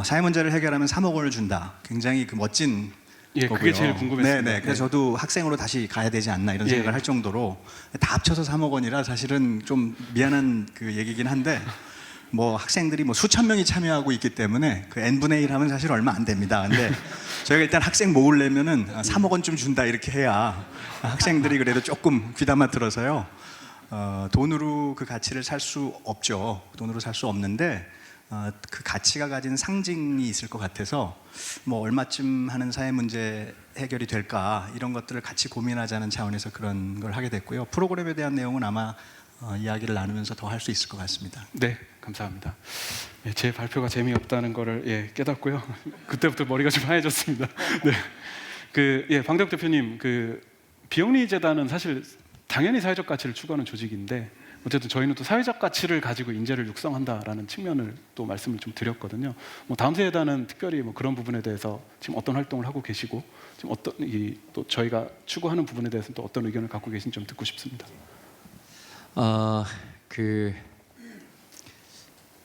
사회 문제를 해결하면 3억 원을 준다. 굉장히 그 멋진 거고요. 그게 제일 궁금했습니다. 네네. 그래서 저도 학생으로 다시 가야 되지 않나 이런 생각을 할 정도로 다 합쳐서 3억 원이라 사실은 좀 미안한 그 얘기긴 한데 뭐 학생들이 뭐 수천 명이 참여하고 있기 때문에 그 n분의 1 하면 사실 얼마 안 됩니다. 근데 저희가 일단 학생 모으려면은 3억 원 좀 준다 이렇게 해야 학생들이 그래도 조금 귀담아 들어서요. 돈으로 그 가치를 살 수 없죠. 돈으로 살 수 없는데 그 가치가 가진 상징이 있을 것 같아서 뭐 얼마쯤 하는 사회 문제 해결이 될까 이런 것들을 같이 고민하자는 차원에서 그런 걸 하게 됐고요. 프로그램에 대한 내용은 아마 이야기를 나누면서 더 할 수 있을 것 같습니다. 네, 감사합니다. 제 발표가 재미없다는 거를 깨닫고요. 그때부터 머리가 좀 하얘졌습니다. 네, 방대욱 대표님, 그 비영리 재단은 사실 당연히 사회적 가치를 추구하는 조직인데 어쨌든 저희는 또 사회적 가치를 가지고 인재를 육성한다라는 측면을 또 말씀을 좀 드렸거든요. 뭐 다음 세대단은 특별히 뭐 그런 부분에 대해서 지금 어떤 활동을 하고 계시고 지금 또 저희가 추구하는 부분에 대해서 또 어떤 의견을 갖고 계신지 좀 듣고 싶습니다.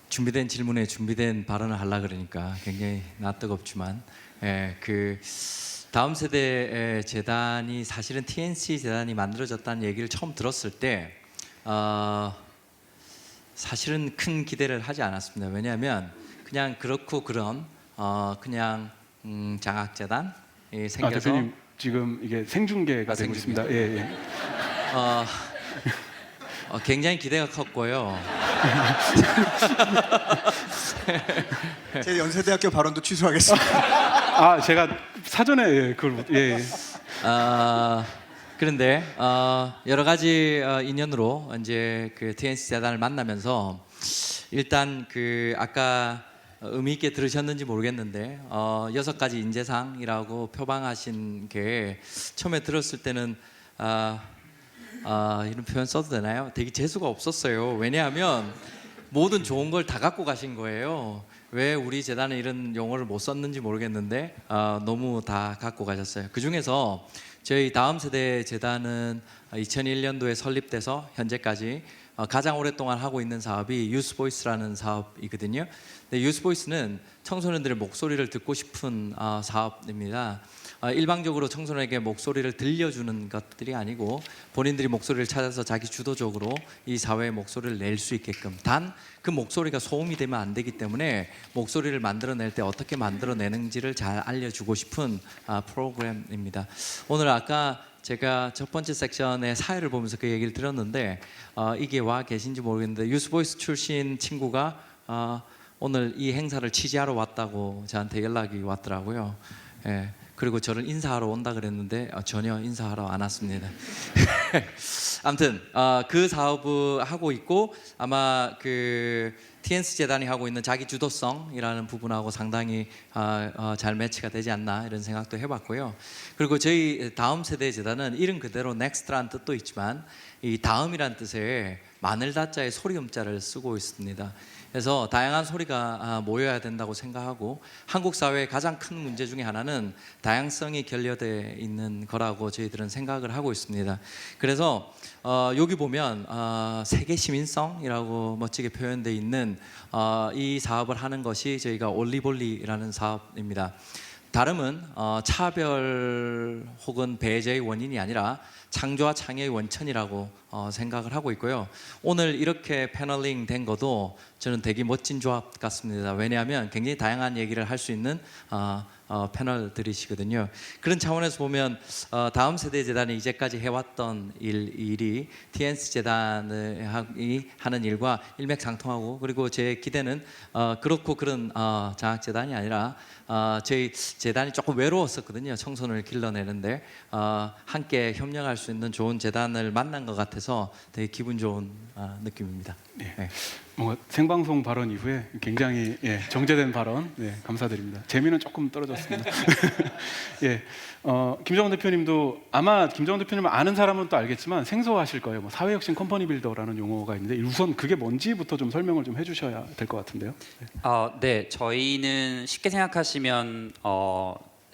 준비된 질문에 준비된 발언을 하려 그러니까 굉장히 낯뜨겁지만 다음 세대의 재단이 사실은 TNC 재단이 만들어졌다는 얘기를 처음 들었을 때 사실은 큰 기대를 하지 않았습니다. 왜냐하면 그냥 그렇고 그런 그냥 장학재단이 생겨서 대표님 지금 이게 생중계가 되고 생중계. 있습니다. 예, 예. 굉장히 기대가 컸고요. 제 연세대학교 발언도 취소하겠습니다. 제가 사전에 그걸 예. 그런데 여러 가지 인연으로 이제 그 TNC 재단을 만나면서 일단 그 아까 의미 있게 들으셨는지 모르겠는데 6가지 인재상이라고 표방하신 게 처음에 들었을 때는 이런 표현 써도 되나요? 되게 재수가 없었어요. 왜냐하면 모든 좋은 걸 다 갖고 가신 거예요. 왜 우리 재단에 이런 용어를 못 썼는지 모르겠는데 너무 다 갖고 가셨어요. 그 중에서 저희 다음 세대 재단은 2001년도에 설립돼서 현재까지 가장 오랫동안 하고 있는 사업이 유스보이스라는 사업이거든요. 근데 유스보이스는 청소년들의 목소리를 듣고 싶은 사업입니다. 일방적으로 청소년에게 목소리를 들려주는 것들이 아니고 본인들이 목소리를 찾아서 자기 주도적으로 이 사회에 목소리를 낼 수 있게끔, 단 그 목소리가 소음이 되면 안 되기 때문에 목소리를 만들어낼 때 어떻게 만들어내는지를 잘 알려주고 싶은 프로그램입니다. 오늘 아까 제가 첫 번째 섹션의 사회를 보면서 그 얘기를 들었는데 이게 와 계신지 모르겠는데 유스보이스 출신 친구가 오늘 이 행사를 취재하러 왔다고 저한테 연락이 왔더라고요. 예. 그리고 저를 인사하러 온다 그랬는데 전혀 인사하러 안 왔습니다. 아무튼 그 사업을 하고 있고 아마 그 TNC 재단이 하고 있는 자기 주도성이라는 부분하고 상당히 잘 매치가 되지 않나 이런 생각도 해봤고요. 그리고 저희 다음 세대 재단은 이름 그대로 넥스트라는 뜻도 있지만 이 다음이란 뜻에 마늘 다자에 소리음자를 쓰고 있습니다. 그래서 다양한 소리가 모여야 된다고 생각하고 한국 사회의 가장 큰 문제 중에 하나는 다양성이 결여되어 있는 거라고 저희들은 생각을 하고 있습니다. 그래서 여기 보면 세계 시민성이라고 멋지게 표현되어 있는 이 사업을 하는 것이 저희가 올리볼리라는 사업입니다. 다름은 차별 혹은 배제의 원인이 아니라 창조와 창의의 원천이라고 생각을 하고 있고요. 오늘 이렇게 패널링 된 것도 저는 되게 멋진 조합 같습니다. 왜냐하면 굉장히 다양한 얘기를 할 수 있는 패널들이시거든요. 그런 차원에서 보면 다음 세대 재단이 이제까지 해왔던 일이 TNC 재단이 하는 일과 일맥상통하고, 그리고 제 기대는 그렇고 그런 장학재단이 아니라 저희 재단이 조금 외로웠었거든요. 청소년을 길러내는데 함께 협력할 수 있는 좋은 재단을 만난 것 같아서 되게 기분 좋은 느낌입니다. 네. 뭔가 생방송 발언 이후에 굉장히 정제된 발언 감사드립니다. 재미는 조금 떨어졌습니다. 김정은 대표님도 아마 김정은 대표님 아는 사람은 또 알겠지만 생소하실 거예요. 뭐 사회혁신 컴퍼니 빌더라는 용어가 있는데 우선 그게 뭔지부터 좀 설명을 좀 해주셔야 될 것 같은데요. 네, 저희는 쉽게 생각하시면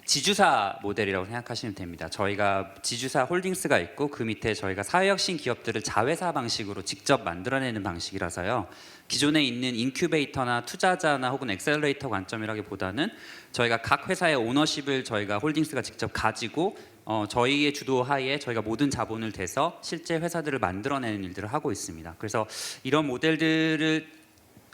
지주사 모델이라고 생각하시면 됩니다. 저희가 지주사 홀딩스가 있고 그 밑에 저희가 사회혁신 기업들을 자회사 방식으로 직접 만들어내는 방식이라서요. 기존에 있는 인큐베이터나 투자자나 혹은 엑셀러레이터 관점이라기보다는 저희가 각 회사의 오너십을 저희가 홀딩스가 직접 가지고 저희의 주도하에 저희가 모든 자본을 대서 실제 회사들을 만들어내는 일들을 하고 있습니다. 그래서 이런 모델들을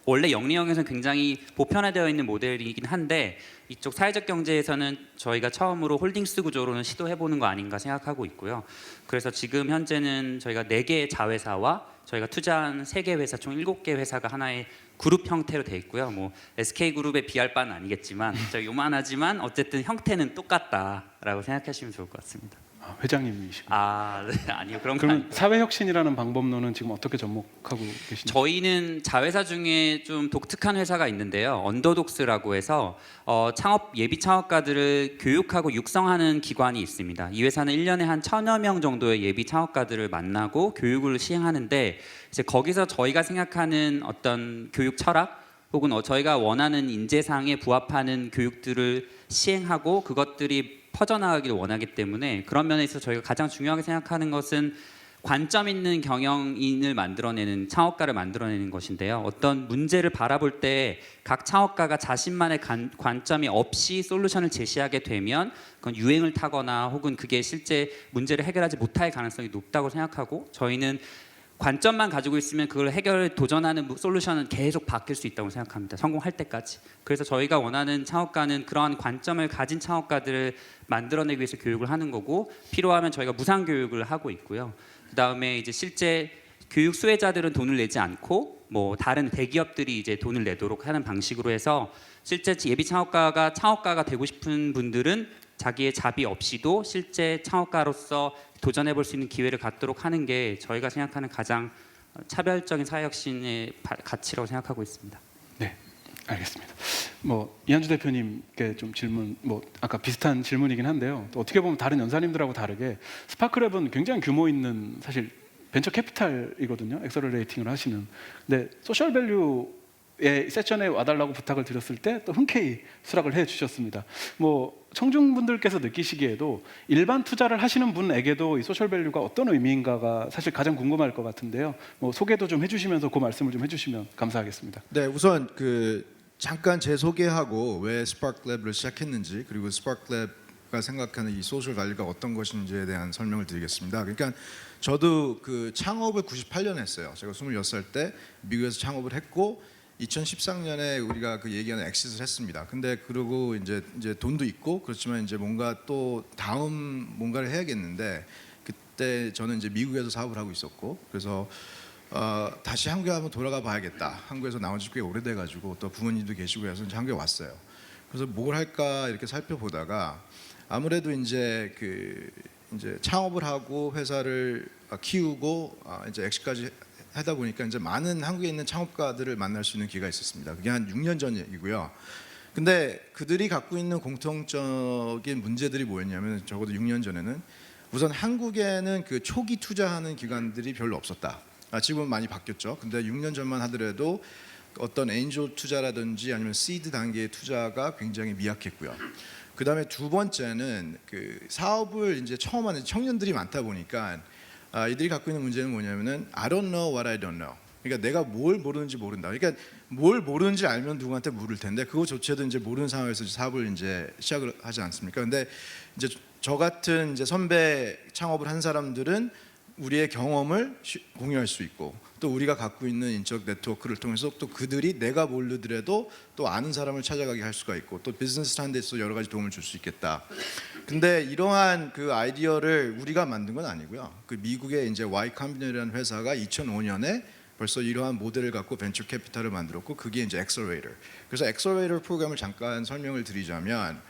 원래 영리형에서는 굉장히 보편화되어 있는 모델이긴 한데 이쪽 사회적 경제에서는 저희가 처음으로 홀딩스 구조로는 시도해보는 거 아닌가 생각하고 있고요. 그래서 지금 현재는 저희가 4개의 자회사와 저희가 투자한 3개 회사, 총 7개 회사가 하나의 그룹 형태로 돼 있고요. 뭐 SK그룹에 비할 바는 아니겠지만 저희 요만하지만 어쨌든 형태는 똑같다라고 생각하시면 좋을 것 같습니다. 회장님이시고. 네, 아니요. 그런 거 그럼 아니고. 사회혁신이라는 방법론은 지금 어떻게 접목하고 계신가요? 저희는 자회사 중에 좀 독특한 회사가 있는데요. 언더독스라고 해서 예비 창업가들을 교육하고 육성하는 기관이 있습니다. 이 회사는 1년에 한 1,000여 명 정도의 예비 창업가들을 만나고 교육을 시행하는데 이제 거기서 저희가 생각하는 어떤 교육 철학 혹은 저희가 원하는 인재상에 부합하는 교육들을 시행하고 그것들이 퍼져나가기를 원하기 때문에 그런 면에서 저희가 가장 중요하게 생각하는 것은 관점 있는 경영인을 만들어내는 창업가를 만들어내는 것인데요. 어떤 문제를 바라볼 때 각 창업가가 자신만의 관점이 없이 솔루션을 제시하게 되면 그건 유행을 타거나 혹은 그게 실제 문제를 해결하지 못할 가능성이 높다고 생각하고, 저희는 관점만 가지고 있으면 그걸 해결에 도전하는 솔루션은 계속 바뀔 수 있다고 생각합니다. 성공할 때까지. 그래서 저희가 원하는 창업가는 그러한 관점을 가진 창업가들을 만들어내기 위해서 교육을 하는 거고, 필요하면 저희가 무상 교육을 하고 있고요. 그다음에 이제 실제 교육 수혜자들은 돈을 내지 않고 뭐 다른 대기업들이 이제 돈을 내도록 하는 방식으로 해서, 실제 예비 창업가가 되고 싶은 분들은 자기의 자비 없이도 실제 창업가로서 도전해 볼 수 있는 기회를 갖도록 하는 게 저희가 생각하는 가장 차별적인 사회혁신의 가치라고 생각하고 있습니다. 네, 알겠습니다. 뭐 이한주 대표님께 좀 질문, 뭐 아까 비슷한 질문이긴 한데요. 또 어떻게 보면 다른 연사님들하고 다르게 스파크랩은 굉장히 규모 있는 사실 벤처 캐피탈이거든요. 엑셀러레이팅을 하시는. 근데 소셜 밸류의 세션에 와달라고 부탁을 드렸을 때 또 흔쾌히 수락을 해주셨습니다. 뭐 청중분들께서 느끼시기에도 일반 투자를 하시는 분에게도 이 소셜 밸류가 어떤 의미인가가 사실 가장 궁금할 것 같은데요. 뭐 소개도 좀 해주시면서 그 말씀을 좀 해주시면 감사하겠습니다. 네, 우선 잠깐 제 소개하고 왜 스파크랩을 시작했는지, 그리고 스파크랩가 생각하는 이 소셜 밸류가 어떤 것인지에 대한 설명을 드리겠습니다. 그러니까 저도 창업을 98년에 했어요. 제가 26살 때 미국에서 창업을 했고 2013년에 우리가 얘기하는 엑시트를 했습니다. 근데 그러고 이제 돈도 있고 그렇지만 이제 뭔가 또 다음 뭔가를 해야겠는데, 그때 저는 이제 미국에서 사업을 하고 있었고, 그래서 다시 한국에 한번 돌아가 봐야겠다. 한국에서 나온 지 꽤 오래돼가지고 또 부모님도 계시고 해서 이제 한국에 왔어요. 그래서 뭘 할까 이렇게 살펴보다가 아무래도 이제 창업을 하고 회사를 키우고 이제 엑시까지 하다 보니까 이제 많은 한국에 있는 창업가들을 만날 수 있는 기회가 있었습니다. 그게 한 6년 전 얘기고요. 근데 그들이 갖고 있는 공통적인 문제들이 뭐였냐면, 적어도 6년 전에는 우선 한국에는 초기 투자하는 기관들이 별로 없었다. 지금은 많이 바뀌었죠. 근데 6년 전만 하더라도 어떤 엔젤 투자라든지 아니면 시드 단계의 투자가 굉장히 미약했고요. 그 다음에 두 번째는 사업을 이제 처음 하는 청년들이 많다 보니까 이들이 갖고 있는 문제는 뭐냐면은 I don't know what I don't know. 그러니까 내가 뭘 모르는지 모른다. 그러니까 뭘 모르는지 알면 누구한테 물을 텐데 그거조차도 이제 모르는 상황에서 사업을 이제 시작을 하지 않습니까? 근데 이제 저 같은 이제 선배 창업을 한 사람들은 우리의 경험을 공유할 수 있고, 또 우리가 갖고 있는 인적 네트워크를 통해서 또 그들이 내가 모르더라도 또 아는 사람을 찾아가게 할 수가 있고, 또 비즈니스 하는 데 있어서 여러 가지 도움을 줄 수 있겠다. 근데 이러한 아이디어를 우리가 만든 건 아니고요. 미국의 이제 Y 컴비네이라는 회사가 2005년에 벌써 이러한 모델을 갖고 벤처 캐피탈을 만들었고, 그게 이제 엑셀러레이터. 그래서 엑셀러레이터 프로그램을 잠깐 설명을 드리자면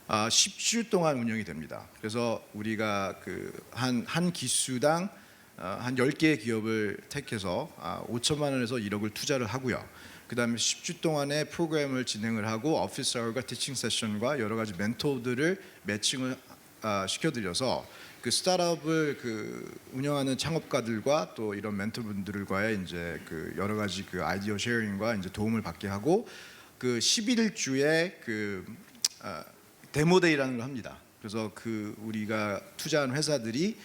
10주 동안 운영이 됩니다. 그래서 우리가 한 기수당 한 10개의 기업을 택해서 5천만 원에서 1억을 투자를 하고요. 그다음에 10주 동안의 프로그램을 진행을 하고 오피스 아워과 티칭 세션과 여러 가지 멘토들을 매칭을 시켜드려서 스타트업을 운영하는 창업가들과 또 이런 멘토분들과의 이제 여러 가지 아이디어 쉐어링과 이제 도움을 받게 하고 11주에 데모데이라는 걸 합니다. 그래서 우리가 투자한 회사들이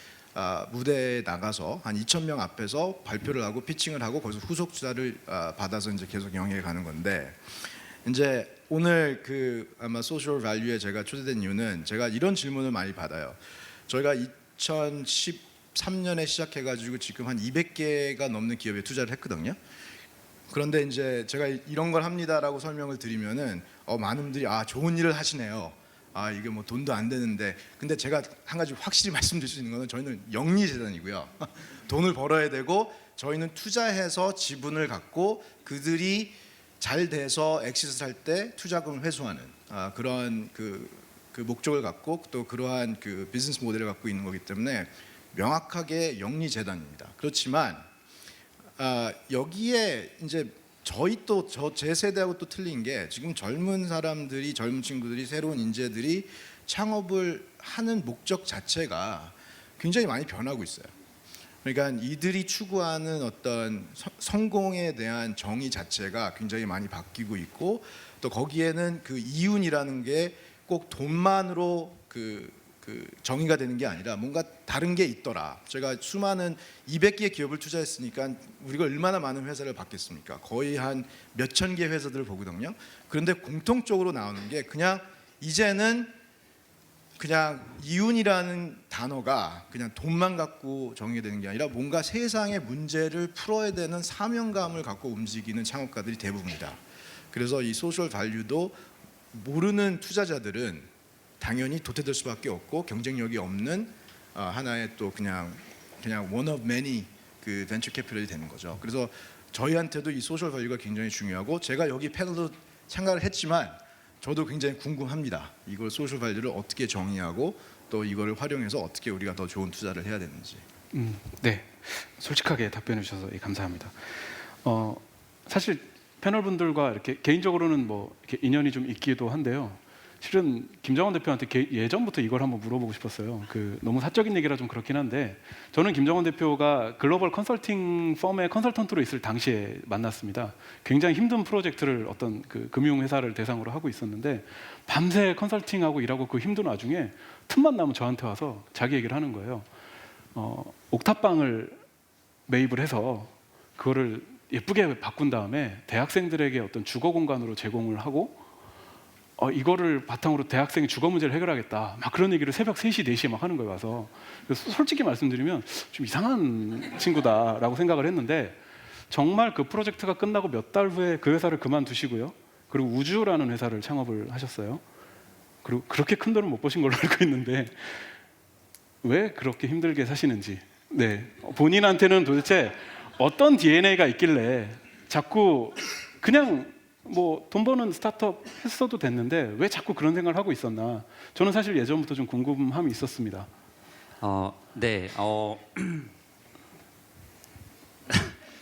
무대에 나가서 한 2,000명 앞에서 발표를 하고 피칭을 하고 거기서 후속 투자를 받아서 이제 계속 영위해 가는 건데, 이제 오늘 아마 소셜 밸류에 제가 초대된 이유는 제가 이런 질문을 많이 받아요. 저희가 2013년에 시작해가지고 지금 한 200개가 넘는 기업에 투자를 했거든요. 그런데 이제 제가 이런 걸 합니다라고 설명을 드리면은 많은 분들이 좋은 일을 하시네요. 이게 뭐 돈도 안 되는데, 근데 제가 한 가지 확실히 말씀드릴 수 있는 거는 저희는 영리재단이고요. 돈을 벌어야 되고 저희는 투자해서 지분을 갖고 그들이 잘 돼서 엑시트를 할 때 투자금을 회수하는 그런 목적을 갖고 또 그러한 비즈니스 모델을 갖고 있는 거기 때문에 명확하게 영리재단입니다. 그렇지만 여기에 이제 제 세대하고 또 틀린 게, 지금 젊은 친구들이 새로운 인재들이 창업을 하는 목적 자체가 굉장히 많이 변하고 있어요. 그러니까 이들이 추구하는 어떤 성공에 대한 정의 자체가 굉장히 많이 바뀌고 있고, 또 거기에는 이윤이라는 게 꼭 돈만으로 그 정의가 되는 게 아니라 뭔가 다른 게 있더라. 제가 수많은 200개의 기업을 투자했으니까 우리가 얼마나 많은 회사를 봤겠습니까? 거의 한 몇천 개 회사들을 보거든요. 그런데 공통적으로 나오는 게 그냥 이제는 그냥 이윤이라는 단어가 그냥 돈만 갖고 정의되는 게 아니라 뭔가 세상의 문제를 풀어야 되는 사명감을 갖고 움직이는 창업가들이 대부분이다. 그래서 이 소셜 밸류도 모르는 투자자들은 당연히 도태될 수밖에 없고 경쟁력이 없는 하나의 또 그냥 one of many 그 벤처 캐피털이 되는 거죠. 그래서 저희한테도 이 소셜 밸류가 굉장히 중요하고 제가 여기 패널도 참가를 했지만 저도 굉장히 궁금합니다. 이걸 소셜 밸류를 어떻게 정의하고 또 이거를 활용해서 어떻게 우리가 더 좋은 투자를 해야 되는지. 네, 솔직하게 답변해 주셔서 감사합니다. 사실 패널 분들과 이렇게 개인적으로는 뭐 이렇게 인연이 좀 있기도 한데요. 실은 김정원 대표한테 예전부터 이걸 한번 물어보고 싶었어요. 너무 사적인 얘기라 좀 그렇긴 한데 저는 김정원 대표가 글로벌 컨설팅 펌의 컨설턴트로 있을 당시에 만났습니다. 굉장히 힘든 프로젝트를 어떤 금융 회사를 대상으로 하고 있었는데 밤새 컨설팅하고 일하고 그 힘든 와중에 틈만 나면 저한테 와서 자기 얘기를 하는 거예요. 옥탑방을 매입을 해서 그거를 예쁘게 바꾼 다음에 대학생들에게 어떤 주거 공간으로 제공을 하고 이거를 바탕으로 대학생의 주거 문제를 해결하겠다. 막 그런 얘기를 새벽 3시, 4시에 막 하는 거예요. 와서. 그래서 솔직히 말씀드리면 좀 이상한 친구다라고 생각을 했는데 정말 그 프로젝트가 끝나고 몇 달 후에 그 회사를 그만두시고요. 그리고 우주라는 회사를 창업을 하셨어요. 그리고 그렇게 큰 돈을 못 버신 걸로 알고 있는데 왜 그렇게 힘들게 사시는지. 네, 본인한테는 도대체 어떤 DNA가 있길래 자꾸 그냥 뭐 돈 버는 스타트업 했어도 됐는데 왜 자꾸 그런 생각을 하고 있었나? 저는 사실 예전부터 좀 궁금함이 있었습니다. 네.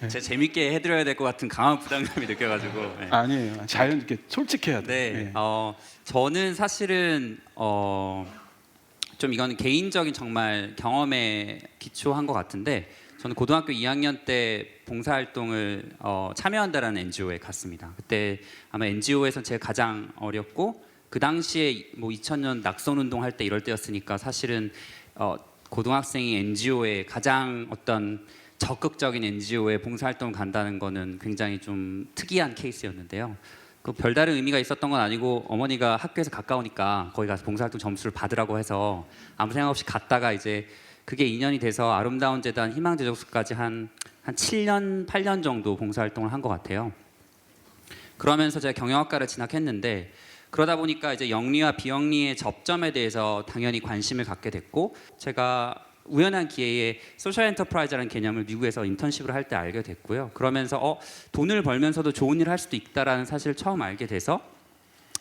제가 재밌게 해드려야 될 것 같은 강한 부담감이 느껴가지고. 네. 아니에요. 자연 이렇게 솔직해야 돼요. 네. 네. 저는 사실은 좀 이건 개인적인 정말 경험에 기초한 것 같은데 저는 고등학교 2학년 때 봉사활동을 참여한다라는 NGO에 갔습니다. 그때 아마 NGO에서 제가 가장 어렸고 그 당시에 뭐 2000년 낙선운동 할 때 이럴 때였으니까 사실은 고등학생이 NGO에 가장 어떤 적극적인 NGO에 봉사활동을 간다는 거는 굉장히 좀 특이한 케이스였는데요. 그 별다른 의미가 있었던 건 아니고 어머니가 학교에서 가까우니까 거기 가서 봉사활동 점수를 받으라고 해서 아무 생각 없이 갔다가 이제 그게 2년이 돼서 아름다운 재단 희망제적소까지 한 7년, 8년 정도 봉사활동을 한 것 같아요. 그러면서 제가 경영학과를 진학했는데 그러다 보니까 이제 영리와 비영리의 접점에 대해서 당연히 관심을 갖게 됐고 제가 우연한 기회에 소셜 엔터프라이즈라는 개념을 미국에서 인턴십을 할 때 알게 됐고요. 그러면서 돈을 벌면서도 좋은 일을 할 수도 있다라는 사실을 처음 알게 돼서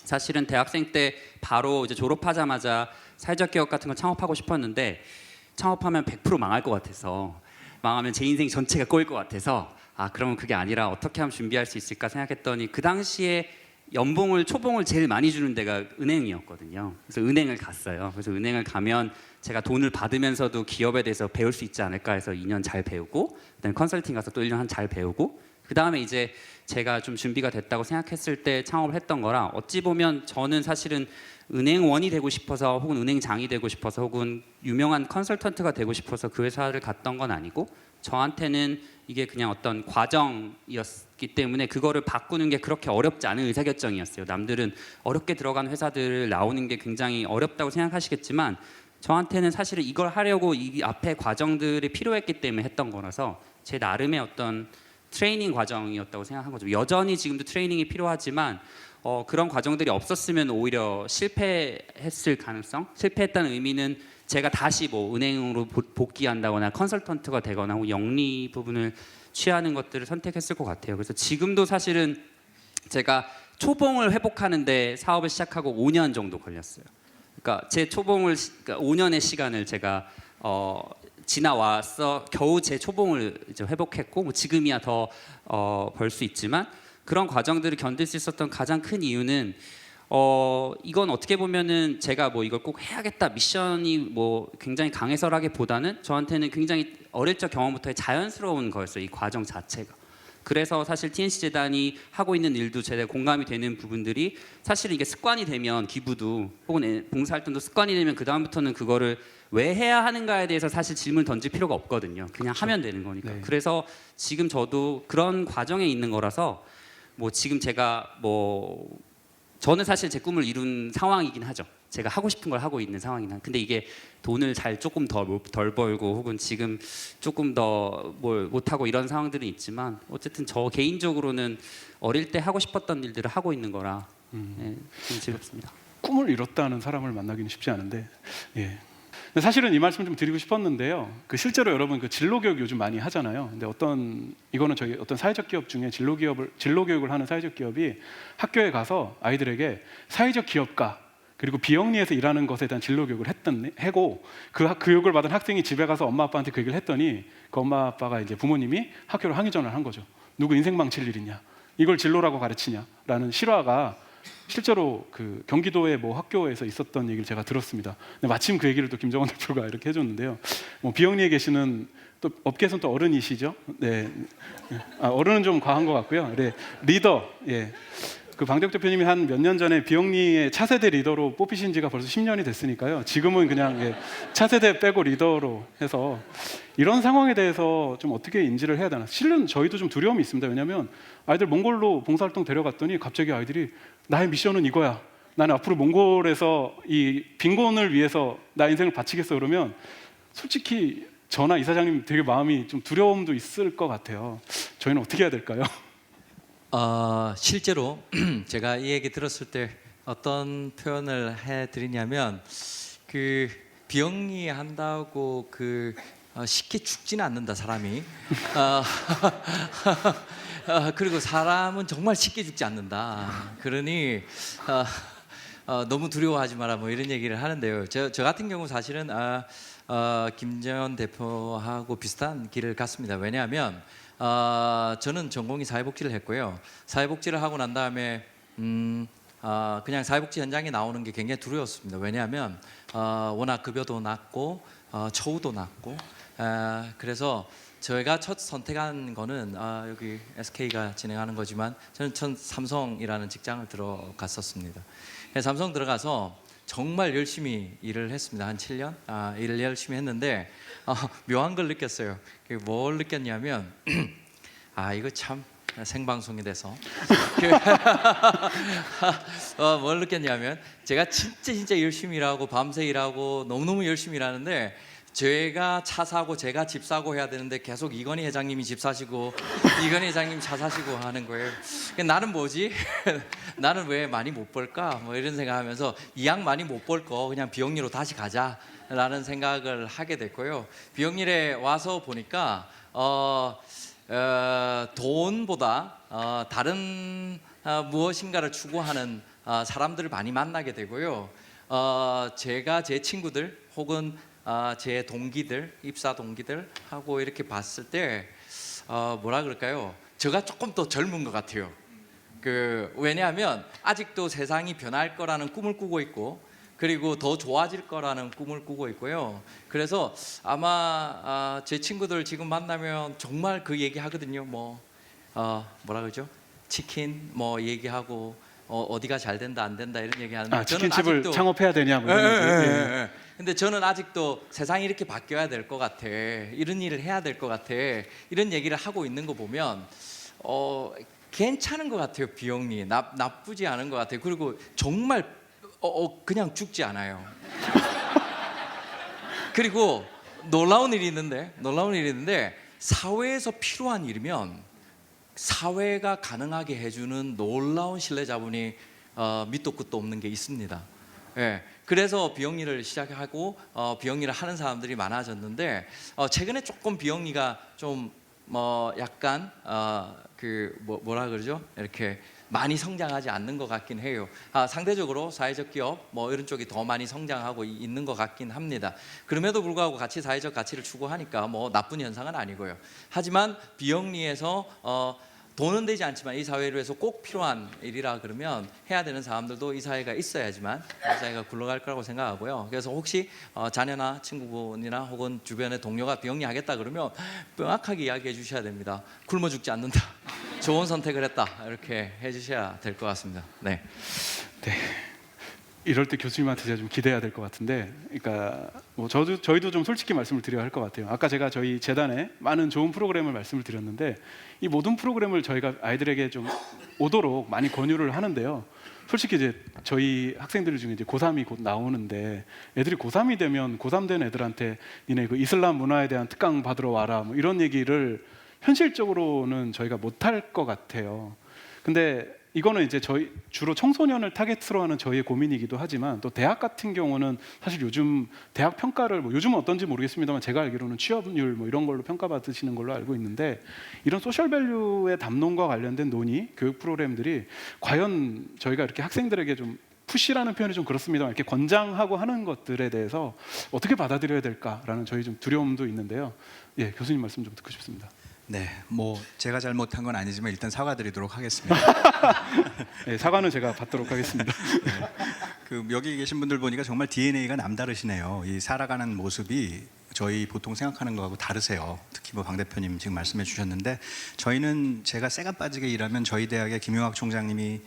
사실은 대학생 때 바로 이제 졸업하자마자 사회적 기업 같은 걸 창업하고 싶었는데 창업하면 100% 망할 것 같아서 망하면 제 인생 전체가 꼬일 것 같아서 그러면 그게 아니라 어떻게 하면 준비할 수 있을까 생각했더니 그 당시에 초봉을 제일 많이 주는 데가 은행이었거든요. 그래서 은행을 갔어요. 그래서 은행을 가면 제가 돈을 받으면서도 기업에 대해서 배울 수 있지 않을까 해서 2년 잘 배우고 그다음에 컨설팅 가서 또 1년 잘 배우고 그 다음에 이제 제가 좀 준비가 됐다고 생각했을 때 창업을 했던 거라 어찌 보면 저는 사실은 은행원이 되고 싶어서 혹은 은행장이 되고 싶어서 혹은 유명한 컨설턴트가 되고 싶어서 그 회사를 갔던 건 아니고 저한테는 이게 그냥 어떤 과정이었기 때문에 그거를 바꾸는 게 그렇게 어렵지 않은 의사결정이었어요. 남들은 어렵게 들어간 회사들 나오는 게 굉장히 어렵다고 생각하시겠지만 저한테는 사실은 이걸 하려고 이 앞에 과정들이 필요했기 때문에 했던 거라서 제 나름의 어떤 트레이닝 과정이었다고 생각한 거죠. 여전히 지금도 트레이닝이 필요하지만 그런 과정들이 없었으면 오히려 실패했을 가능성? 실패했다는 의미는 제가 다시 뭐 은행으로 복귀한다거나 컨설턴트가 되거나 혹은 영리 부분을 취하는 것들을 선택했을 것 같아요. 그래서 지금도 사실은 제가 초봉을 회복하는데 사업을 시작하고 5년 정도 걸렸어요. 그러니까 제 초봉을 그러니까 5년의 시간을 제가 지나와서 겨우 제 초봉을 이제 회복했고 뭐 지금이야 더 벌 수 있지만 그런 과정들을 견딜 수 있었던 가장 큰 이유는 이건 어떻게 보면은 제가 뭐 이걸 꼭 해야겠다 미션이 뭐 굉장히 강해서라기보다는 저한테는 굉장히 어릴 적 경험부터의 자연스러운 거였어요. 이 과정 자체가. 그래서 사실 TNC 재단이 하고 있는 일도 제대로 공감이 되는 부분들이 사실은 이게 습관이 되면 기부도 혹은 봉사활동도 습관이 되면 그 다음부터는 그거를 왜 해야 하는가에 대해서 사실 질문을 던질 필요가 없거든요. 그냥 하면 되는 거니까. 네. 그래서 지금 저도 그런 과정에 있는 거라서 뭐 지금 제가 뭐 저는 사실 제 꿈을 이룬 상황이긴 하죠. 제가 하고 싶은 걸 하고 있는 상황이긴 한. 근데 이게 돈을 조금 덜 벌고 혹은 지금 조금 더 뭘 못하고 이런 상황들은 있지만 어쨌든 저 개인적으로는 어릴 때 하고 싶었던 일들을 하고 있는 거라 좀 즐겁습니다. 꿈을 이뤘다는 사람을 만나기는 쉽지 않은데, 예. 근데 사실은 이 말씀 좀 드리고 싶었는데요. 그 실제로 여러분 그 진로 교육 요즘 많이 하잖아요. 근데 이거는 저희 어떤 사회적 기업 중에 진로 교육을 하는 사회적 기업이 학교에 가서 아이들에게 사회적 기업가 그리고 비영리에서 일하는 것에 대한 진로 교육을 했고 그 교육을 받은 학생이 집에 가서 엄마 아빠한테 그 얘기를 했더니 그 엄마 아빠가 이제 부모님이 학교로 항의 전화를 한 거죠. 누구 인생 망칠 일 있냐? 이걸 진로라고 가르치냐라는 실화가 실제로 그 경기도의 뭐 학교에서 있었던 얘기를 제가 들었습니다. 근데 마침 그 얘기를 또 김정원 대표가 이렇게 해줬는데요. 뭐 비영리에 계시는 또 업계에서는 또 어른이시죠? 네, 어른은 좀 과한 것 같고요. 네, 리더, 예. 그 방적 대표님이 한 몇 년 전에 비영리의 차세대 리더로 뽑히신 지가 벌써 10년이 됐으니까요. 지금은 그냥 예, 차세대 빼고 리더로 해서 이런 상황에 대해서 좀 어떻게 인지를 해야 되나. 실은 저희도 좀 두려움이 있습니다. 왜냐하면 아이들 몽골로 봉사활동 데려갔더니 갑자기 아이들이 나의 미션은 이거야. 나는 앞으로 몽골에서 이 빈곤을 위해서 나 인생을 바치겠어 그러면 솔직히 저나 이사장님 되게 마음이 좀 두려움도 있을 것 같아요. 저희는 어떻게 해야 될까요? 실제로 제가 이 얘기 들었을 때 어떤 표현을 해드리냐면 그 비영리 한다고 쉽게 죽지는 않는다 사람이. 그리고 사람은 정말 쉽게 죽지 않는다. 그러니 너무 두려워하지 마라 뭐 이런 얘기를 하는데요. 저 같은 경우 사실은 김정은 대표하고 비슷한 길을 갔습니다. 왜냐하면 저는 전공이 사회복지를 했고요. 사회복지를 하고 난 다음에 그냥 사회복지 현장에 나오는 게 굉장히 두려웠습니다. 왜냐하면 워낙 급여도 낮고 처우도 낮고 그래서 저희가 첫 선택한 거는 여기 SK가 진행하는 거지만 저는 첫 삼성이라는 직장을 들어갔었습니다. 삼성 들어가서 정말 열심히 일을 했습니다. 한 7년 일을 열심히 했는데 묘한 걸 느꼈어요. 뭘 느꼈냐면 이거 참 생방송이 돼서 뭘 느꼈냐면 제가 진짜 열심히 일하고 밤새 일하고 너무너무 열심히 일하는데 제가 차 사고 제가 집 사고 해야 되는데 계속 이건희 회장님이 집 사시고 이건희 회장님 차 사시고 하는 거예요. 나는 뭐지? 나는 왜 많이 못 벌까? 뭐 이런 생각하면서 이 양 많이 못 벌 거 그냥 비영리로 다시 가자라는 생각을 하게 됐고요. 비영리에 와서 보니까 돈보다 다른 무엇인가를 추구하는 사람들을 많이 만나게 되고요. 제가 제 친구들 혹은 제 동기들, 입사 동기들하고 이렇게 봤을 때 뭐라 그럴까요? 제가 조금 더 젊은 것 같아요. 왜냐하면 아직도 세상이 변할 거라는 꿈을 꾸고 있고 그리고 더 좋아질 거라는 꿈을 꾸고 있고요. 그래서 아마 제 친구들 지금 만나면 정말 그 얘기 하거든요. 뭐라 그러죠? 치킨 뭐 얘기하고 어디가 잘 된다 안 된다 이런 얘기 하는데 치킨집을 창업해야 되냐 뭐 이런 얘기. 근데 저는 아직도 세상이 이렇게 바뀌어야 될 것 같아. 이런 일을 해야 될 것 같아. 이런 얘기를 하고 있는 거 보면 괜찮은 것 같아요. 비영리 나쁘지 않은 것 같아요. 그리고 정말 그냥 죽지 않아요. 그리고 놀라운 일이 있는데 사회에서 필요한 일이면 사회가 가능하게 해주는 놀라운 신뢰자분이 밑도 끝도 없는 게 있습니다. 예, 그래서 비영리를 시작하고 비영리를 하는 사람들이 많아졌는데 최근에 조금 비영리가 좀 약간 뭐라 그러죠? 이렇게 많이 성장하지 않는 것 같긴 해요. 상대적으로 사회적 기업 뭐 이런 쪽이 더 많이 성장하고 있는 것 같긴 합니다. 그럼에도 불구하고 같이 사회적 가치를 추구하니까 뭐 나쁜 현상은 아니고요. 하지만 비영리에서 돈은 되지 않지만 이 사회를 위해서 꼭 필요한 일이라 그러면 해야 되는 사람들도 이 사회가 있어야지만 이 사회가 굴러갈 거라고 생각하고요. 그래서 혹시 자녀나 친구분이나 혹은 주변의 동료가 비영리 하겠다 그러면 명확하게 이야기해 주셔야 됩니다. 굶어 죽지 않는다. 좋은 선택을 했다 이렇게 해주셔야 될 것 같습니다. 네. 이럴 때 교수님한테 제가 좀 기대해야 될 것 같은데, 그러니까 뭐 저희도 좀 솔직히 말씀을 드려야 할 것 같아요. 아까 제가 저희 재단에 많은 좋은 프로그램을 말씀을 드렸는데 이 모든 프로그램을 저희가 아이들에게 좀 오도록 많이 권유를 하는데요. 솔직히 이제 저희 학생들 중에 이제 고3이 곧 나오는데 애들이 고3이 되면 고3 된 애들한테 니네 그 이슬람 문화에 대한 특강 받으러 와라 뭐 이런 얘기를 현실적으로는 저희가 못할 것 같아요. 근데 이거는 이제 저희 주로 청소년을 타겟으로 하는 저희의 고민이기도 하지만 또 대학 같은 경우는 사실 요즘 대학 평가를 뭐 요즘은 어떤지 모르겠습니다만 제가 알기로는 취업률 뭐 이런 걸로 평가받으시는 걸로 알고 있는데 이런 소셜 밸류의 담론과 관련된 논의, 교육 프로그램들이 과연 저희가 이렇게 학생들에게 좀 푸시라는 표현이 좀 그렇습니다만 이렇게 권장하고 하는 것들에 대해서 어떻게 받아들여야 될까라는 저희 좀 두려움도 있는데요. 예, 교수님 말씀 좀 듣고 싶습니다. 네, 뭐 제가 잘못한 건 아니지만 일단 사과드리도록 하겠습니다. 네, 사과는 제가 받도록 하겠습니다. 그 여기 계신 분들 보니까 정말 DNA가 남다르시네요. 이 살아가는 모습이 저희 보통 생각하는 거하고 다르세요. 특히 뭐 방 대표님 지금 말씀해 주셨는데 저희는 제가 쇠가 빠지게 일하면 저희 대학의 김용학 총장님이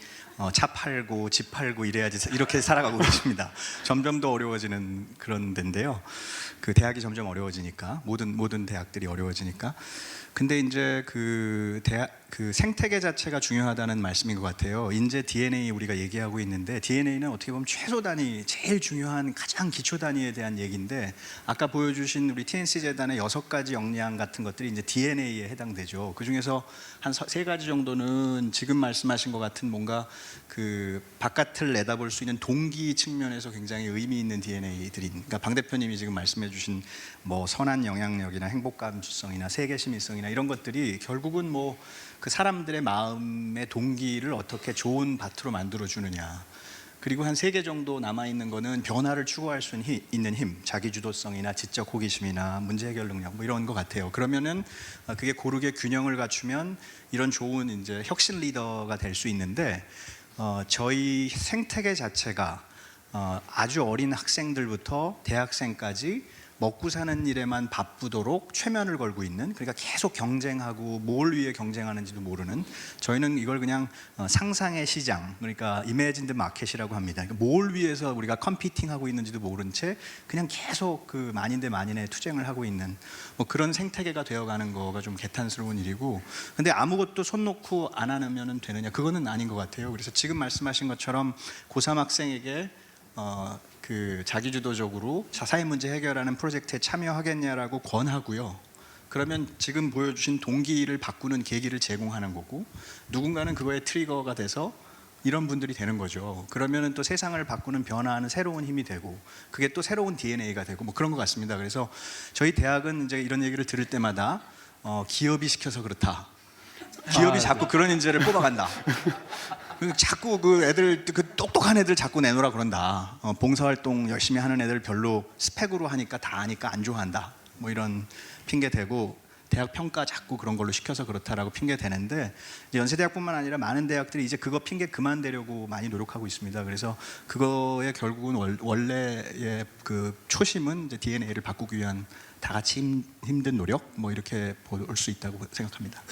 차 팔고 집 팔고 이래야지 이렇게 살아가고 계십니다. 점점 더 어려워지는 그런 데인데요. 그 대학이 점점 어려워지니까 모든 대학들이 어려워지니까. 근데 이제 그 생태계 자체가 중요하다는 말씀인 것 같아요. 인재 DNA 우리가 얘기하고 있는데 DNA는 어떻게 보면 최소 단위, 제일 중요한 가장 기초 단위에 대한 얘기인데 아까 보여주신 우리 TNC 재단의 6가지 역량 같은 것들이 이제 DNA에 해당되죠. 그 중에서 한 3가지 정도는 지금 말씀하신 것 같은 뭔가 그 바깥을 내다볼 수 있는 동기 측면에서 굉장히 의미 있는 DNA들이, 그러니까 방 대표님이 지금 말씀해주신 뭐 선한 영향력이나 행복 감수성이나 세계 시민성이나 이런 것들이 결국은 뭐 그 사람들의 마음의 동기를 어떻게 좋은 밭으로 만들어 주느냐. 그리고 한 3개 정도 남아 있는 거는 변화를 추구할 수 있는 힘, 자기 주도성이나 지적 호기심이나 문제 해결 능력 뭐 이런 것 같아요. 그러면은 그게 고르게 균형을 갖추면 이런 좋은 이제 혁신 리더가 될 수 있는데 저희 생태계 자체가 아주 어린 학생들부터 대학생까지 먹고 사는 일에만 바쁘도록 최면을 걸고 있는, 그러니까 계속 경쟁하고 뭘 위해 경쟁하는지도 모르는, 저희는 이걸 그냥 상상의 시장, 그러니까 이매진드 마켓이라고 합니다. 그러니까 뭘 위해서 우리가 컴피팅하고 있는지도 모른 채 그냥 계속 그 만인 대 만인의 투쟁을 하고 있는 뭐 그런 생태계가 되어가는 거가 좀 개탄스러운 일이고, 근데 아무것도 손 놓고 안 하면 되느냐, 그거는 아닌 것 같아요. 그래서 지금 말씀하신 것처럼 고3 학생에게 그 자기주도적으로 사회 문제 해결하는 프로젝트에 참여하겠냐라고 권하고요. 그러면 지금 보여주신 동기를 바꾸는 계기를 제공하는 거고, 누군가는 그거에 트리거가 돼서 이런 분들이 되는 거죠. 그러면은 또 세상을 바꾸는 변화하는 새로운 힘이 되고, 그게 또 새로운 DNA가 되고 뭐 그런 것 같습니다. 그래서 저희 대학은 이제 이런 얘기를 들을 때마다 기업이 시켜서 그렇다. 기업이 자꾸 그런 인재를 뽑아간다. 자꾸 그 애들, 그 똑똑한 애들 자꾸 내놓으라 그런다. 봉사활동 열심히 하는 애들 별로 스펙으로 하니까 다 아니까 안 좋아한다. 뭐 이런 핑계 대고 대학 평가 자꾸 그런 걸로 시켜서 그렇다라고 핑계 대는데, 연세대학뿐만 아니라 많은 대학들이 이제 그거 핑계 그만 대려고 많이 노력하고 있습니다. 그래서 그거의 결국은 원래의 그 초심은 이제 DNA를 바꾸기 위한 다 같이 힘든 노력, 뭐 이렇게 볼 수 있다고 생각합니다.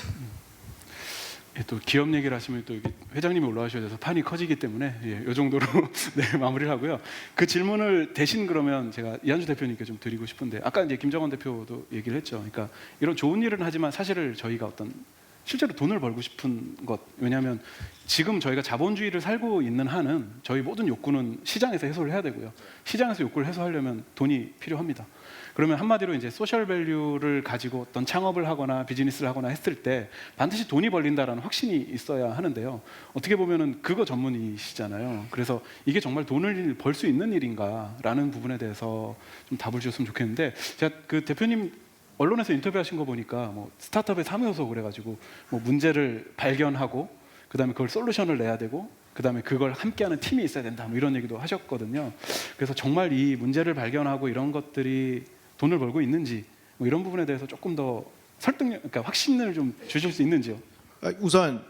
예, 또 기업 얘기를 하시면 또 여기 회장님이 올라가셔야 돼서 판이 커지기 때문에 이 정도로 네, 마무리를 하고요. 그 질문을 대신 그러면 제가 이한주 대표님께 좀 드리고 싶은데, 아까 이제 김정원 대표도 얘기를 했죠. 그러니까 이런 좋은 일은 하지만 사실을 저희가 어떤 실제로 돈을 벌고 싶은 것, 왜냐하면 지금 저희가 자본주의를 살고 있는 한은 저희 모든 욕구는 시장에서 해소를 해야 되고요. 시장에서 욕구를 해소하려면 돈이 필요합니다. 그러면 한마디로 이제 소셜 밸류를 가지고 어떤 창업을 하거나 비즈니스를 하거나 했을 때 반드시 돈이 벌린다라는 확신이 있어야 하는데요. 어떻게 보면은 그거 전문이시잖아요. 그래서 이게 정말 돈을 벌 수 있는 일인가라는 부분에 대해서 좀 답을 주셨으면 좋겠는데, 제가 그 대표님 언론에서 인터뷰하신 거 보니까 뭐 스타트업의 3요소 그래가지고 뭐 문제를 발견하고 그다음에 그걸 솔루션을 내야 되고 그다음에 그걸 함께하는 팀이 있어야 된다 뭐 이런 얘기도 하셨거든요. 그래서 정말 이 문제를 발견하고 이런 것들이 돈을 벌고 있는지 뭐 이런 부분에 대해서 조금 더 설득력, 그러니까 확신을 좀 주실 수 있는지요? 우선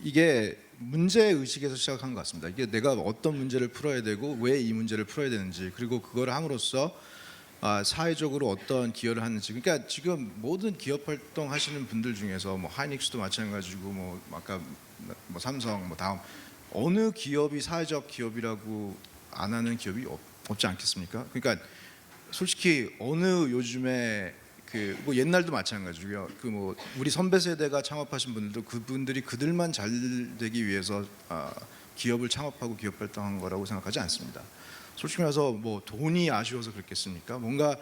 이게 문제 의식에서 시작한 것 같습니다. 이게 내가 어떤 문제를 풀어야 되고 왜 이 문제를 풀어야 되는지, 그리고 그걸 함으로써 사회적으로 어떤 기여를 하는지. 그러니까 지금 모든 기업 활동 하시는 분들 중에서 뭐 하이닉스도 마찬가지고 뭐 아까 뭐 삼성 뭐 다음 어느 기업이 사회적 기업이라고 안 하는 기업이 없지 않겠습니까? 그러니까 솔직히 어느 요즘에 그 뭐 옛날도 마찬가지고요. 그 뭐 우리 선배 세대가 창업하신 분들도 그분들이 그들만 잘 되기 위해서 기업을 창업하고 기업 활동한 거라고 생각하지 않습니다. 솔직히 말해서 뭐 돈이 아쉬워서 그렇겠습니까? 뭔가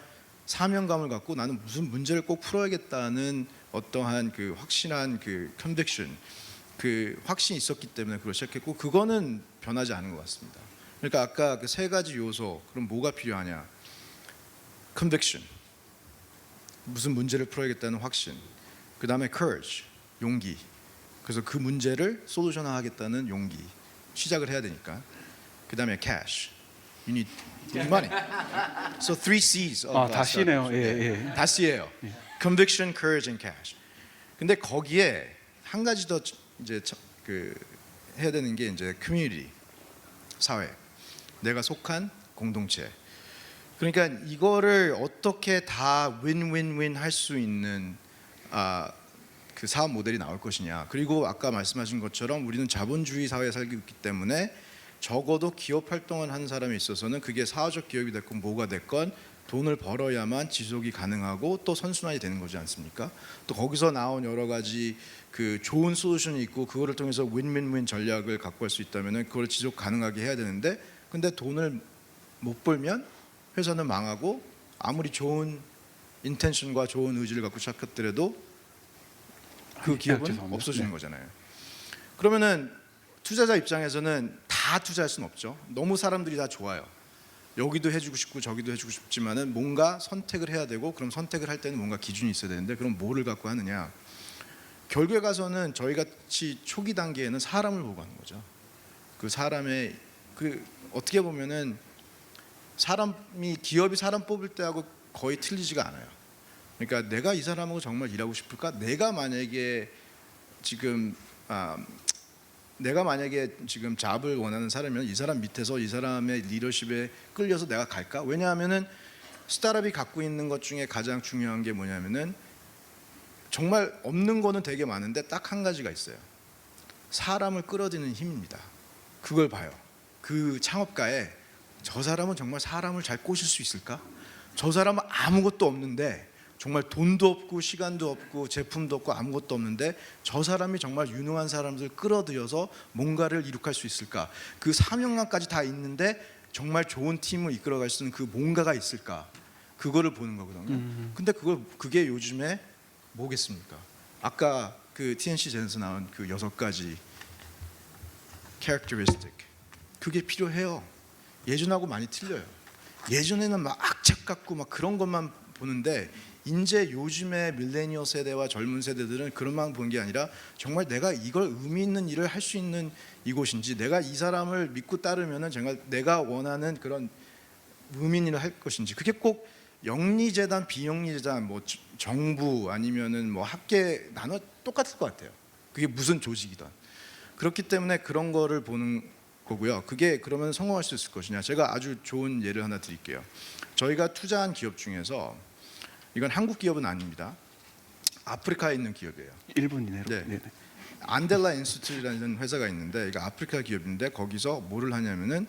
사명감을 갖고 나는 무슨 문제를 꼭 풀어야겠다는 어떠한 그 확신한 그 컨빅션, 그 확신이 있었기 때문에 그걸 시작했고 그거는 변하지 않은 것 같습니다. 그러니까 아까 그 세 가지 요소 그럼 뭐가 필요하냐? 컨빅션, 무슨 문제를 풀어야겠다는 확신, 그 다음에 courage, 용기. 그래서 그 문제를 솔루션화하겠다는 용기, 시작을 해야 되니까. 그 다음에 cash, you need money. So 3 C's. 다 C네요. 예. 다 C예요. Conviction, courage, and cash. 근데 거기에 한 가지 더 이제 그 해야 되는 게 이제 community, 사회, 내가 속한 공동체. 그러니까 이거를 어떻게 다 윈윈윈 할 수 있는 그 사업 모델이 나올 것이냐. 그리고 아까 말씀하신 것처럼 우리는 자본주의 사회에 살고 있기 때문에 적어도 기업 활동을 하는 사람에 있어서는 그게 사회적 기업이 됐건 뭐가 됐건 돈을 벌어야만 지속이 가능하고 또 선순환이 되는 거지 않습니까? 또 거기서 나온 여러 가지 그 좋은 솔루션이 있고 그거를 통해서 윈윈윈 전략을 갖고 갈 수 있다면 그걸 지속 가능하게 해야 되는데 근데 돈을 못 벌면 회사는 망하고 아무리 좋은 인텐션과 좋은 의지를 갖고 시작했더라도 그 기업은 죄송합니다. 없어지는 네. 거잖아요. 그러면은 투자자 입장에서는 다 투자할 수는 없죠. 너무 사람들이 다 좋아요. 여기도 해주고 싶고 저기도 해주고 싶지만은 뭔가 선택을 해야 되고 그럼 선택을 할 때는 뭔가 기준이 있어야 되는데 그럼 뭐를 갖고 하느냐. 결국에 가서는 저희 같이 초기 단계에는 사람을 보고 하는 거죠. 그 사람의 그 어떻게 보면은 사람이 기업이 사람 뽑을 때하고 거의 틀리지가 않아요. 그러니까 내가 이 사람하고 정말 일하고 싶을까? 내가 만약에 지금 잡을 원하는 사람이면 이 사람 밑에서 이 사람의 리더십에 끌려서 내가 갈까? 왜냐하면은 스타트업이 갖고 있는 것 중에 가장 중요한 게 뭐냐면은 정말 없는 거는 되게 많은데 딱 한 가지가 있어요. 사람을 끌어들이는 힘입니다. 그걸 봐요. 그 창업가에 저 사람은 정말 사람을 잘 꼬실 수 있을까? 저 사람은 아무것도 없는데 정말 돈도 없고 시간도 없고 제품도 없고 아무것도 없는데 저 사람이 정말 유능한 사람들 끌어들여서 뭔가를 이룩할 수 있을까? 그 사명감까지 다 있는데 정말 좋은 팀을 이끌어갈 수 있는 그 뭔가가 있을까? 그거를 보는 거거든요. 근데 그게 요즘에 뭐겠습니까? 아까 그 TNC 제에서 나온 그 6가지 characteristic 그게 필요해요. 예전하고 많이 틀려요. 예전에는 막 악착 같고 막 그런 것만 보는데 이제 요즘의 밀레니얼 세대와 젊은 세대들은 그런만 본 게 아니라 정말 내가 이걸 의미 있는 일을 할 수 있는 이곳인지 내가 이 사람을 믿고 따르면은 정말 내가 원하는 그런 의미 있는 일을 할 것인지 그게 꼭 영리재단, 비영리재단, 뭐 정부 아니면은 뭐 학계 나눠 똑같을 것 같아요. 그게 무슨 조직이든 그렇기 때문에 그런 거를 보는 거고요. 그게 그러면 성공할 수 있을 것이냐? 제가 아주 좋은 예를 하나 드릴게요. 저희가 투자한 기업 중에서 이건 한국 기업은 아닙니다. 아프리카에 있는 기업이에요. 1분 이내로. 네. 네네. 안델라 인스티튜트라는 회사가 있는데 이거 아프리카 기업인데 거기서 뭐를 하냐면은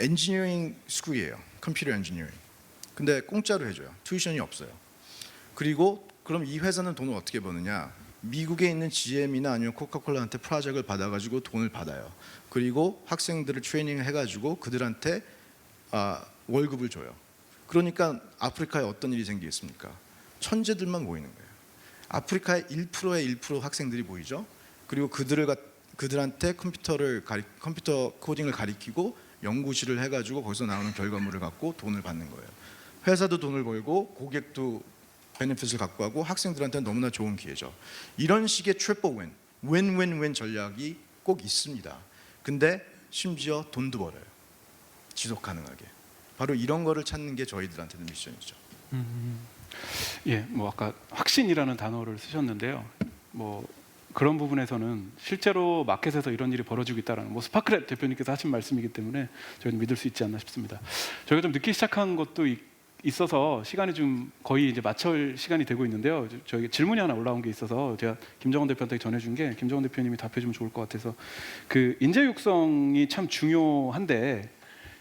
엔지니어링 스쿨이에요. 컴퓨터 엔지니어링. 근데 공짜로 해줘요. 튜이션이 없어요. 그리고 그럼 이 회사는 돈을 어떻게 버느냐? 미국에 있는 GM이나 아니면 코카콜라한테 프로젝트를 받아가지고 돈을 받아요. 그리고 학생들을 트레이닝을 해가지고 그들한테 월급을 줘요. 그러니까 아프리카에 어떤 일이 생기겠습니까? 천재들만 모이는 거예요. 아프리카의 1%의 1% 학생들이 모이죠. 그리고 그들한테 컴퓨터 코딩을 가리키고 연구실을 해가지고 거기서 나오는 결과물을 갖고 돈을 받는 거예요. 회사도 돈을 벌고 고객도 베네핏을 갖고 하고 학생들한테는 너무나 좋은 기회죠. 이런 식의 트리플 윈 전략이 꼭 있습니다. 근데 심지어 돈도 벌어요. 지속 가능하게. 바로 이런 거를 찾는 게 저희들한테는 미션이죠. 예, 뭐 아까 확신이라는 단어를 쓰셨는데요. 뭐 그런 부분에서는 실제로 마켓에서 이런 일이 벌어지고 있다라는 뭐 스파크랩 대표님께서 하신 말씀이기 때문에 저희는 믿을 수 있지 않나 싶습니다. 저희가 좀 늦게 시작한 것도 있어서 시간이 좀 거의 이제 마칠 시간이 되고 있는데요. 저희 질문이 하나 올라온 게 있어서 제가 김정원 대표한테 전해준 게 김정원 대표님이 답해주면 좋을 것 같아서 그 인재 육성이 참 중요한데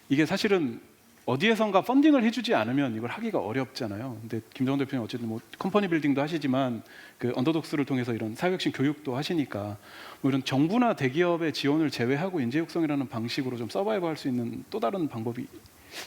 이게 사실은 어디에선가 펀딩을 해주지 않으면 이걸 하기가 어렵잖아요. 근데 김정원 대표님 어쨌든 뭐 컴퍼니 빌딩도 하시지만 그 언더독스를 통해서 이런 사회혁신 교육도 하시니까 뭐 이런 정부나 대기업의 지원을 제외하고 인재 육성이라는 방식으로 좀 서바이브할 수 있는 또 다른 방법이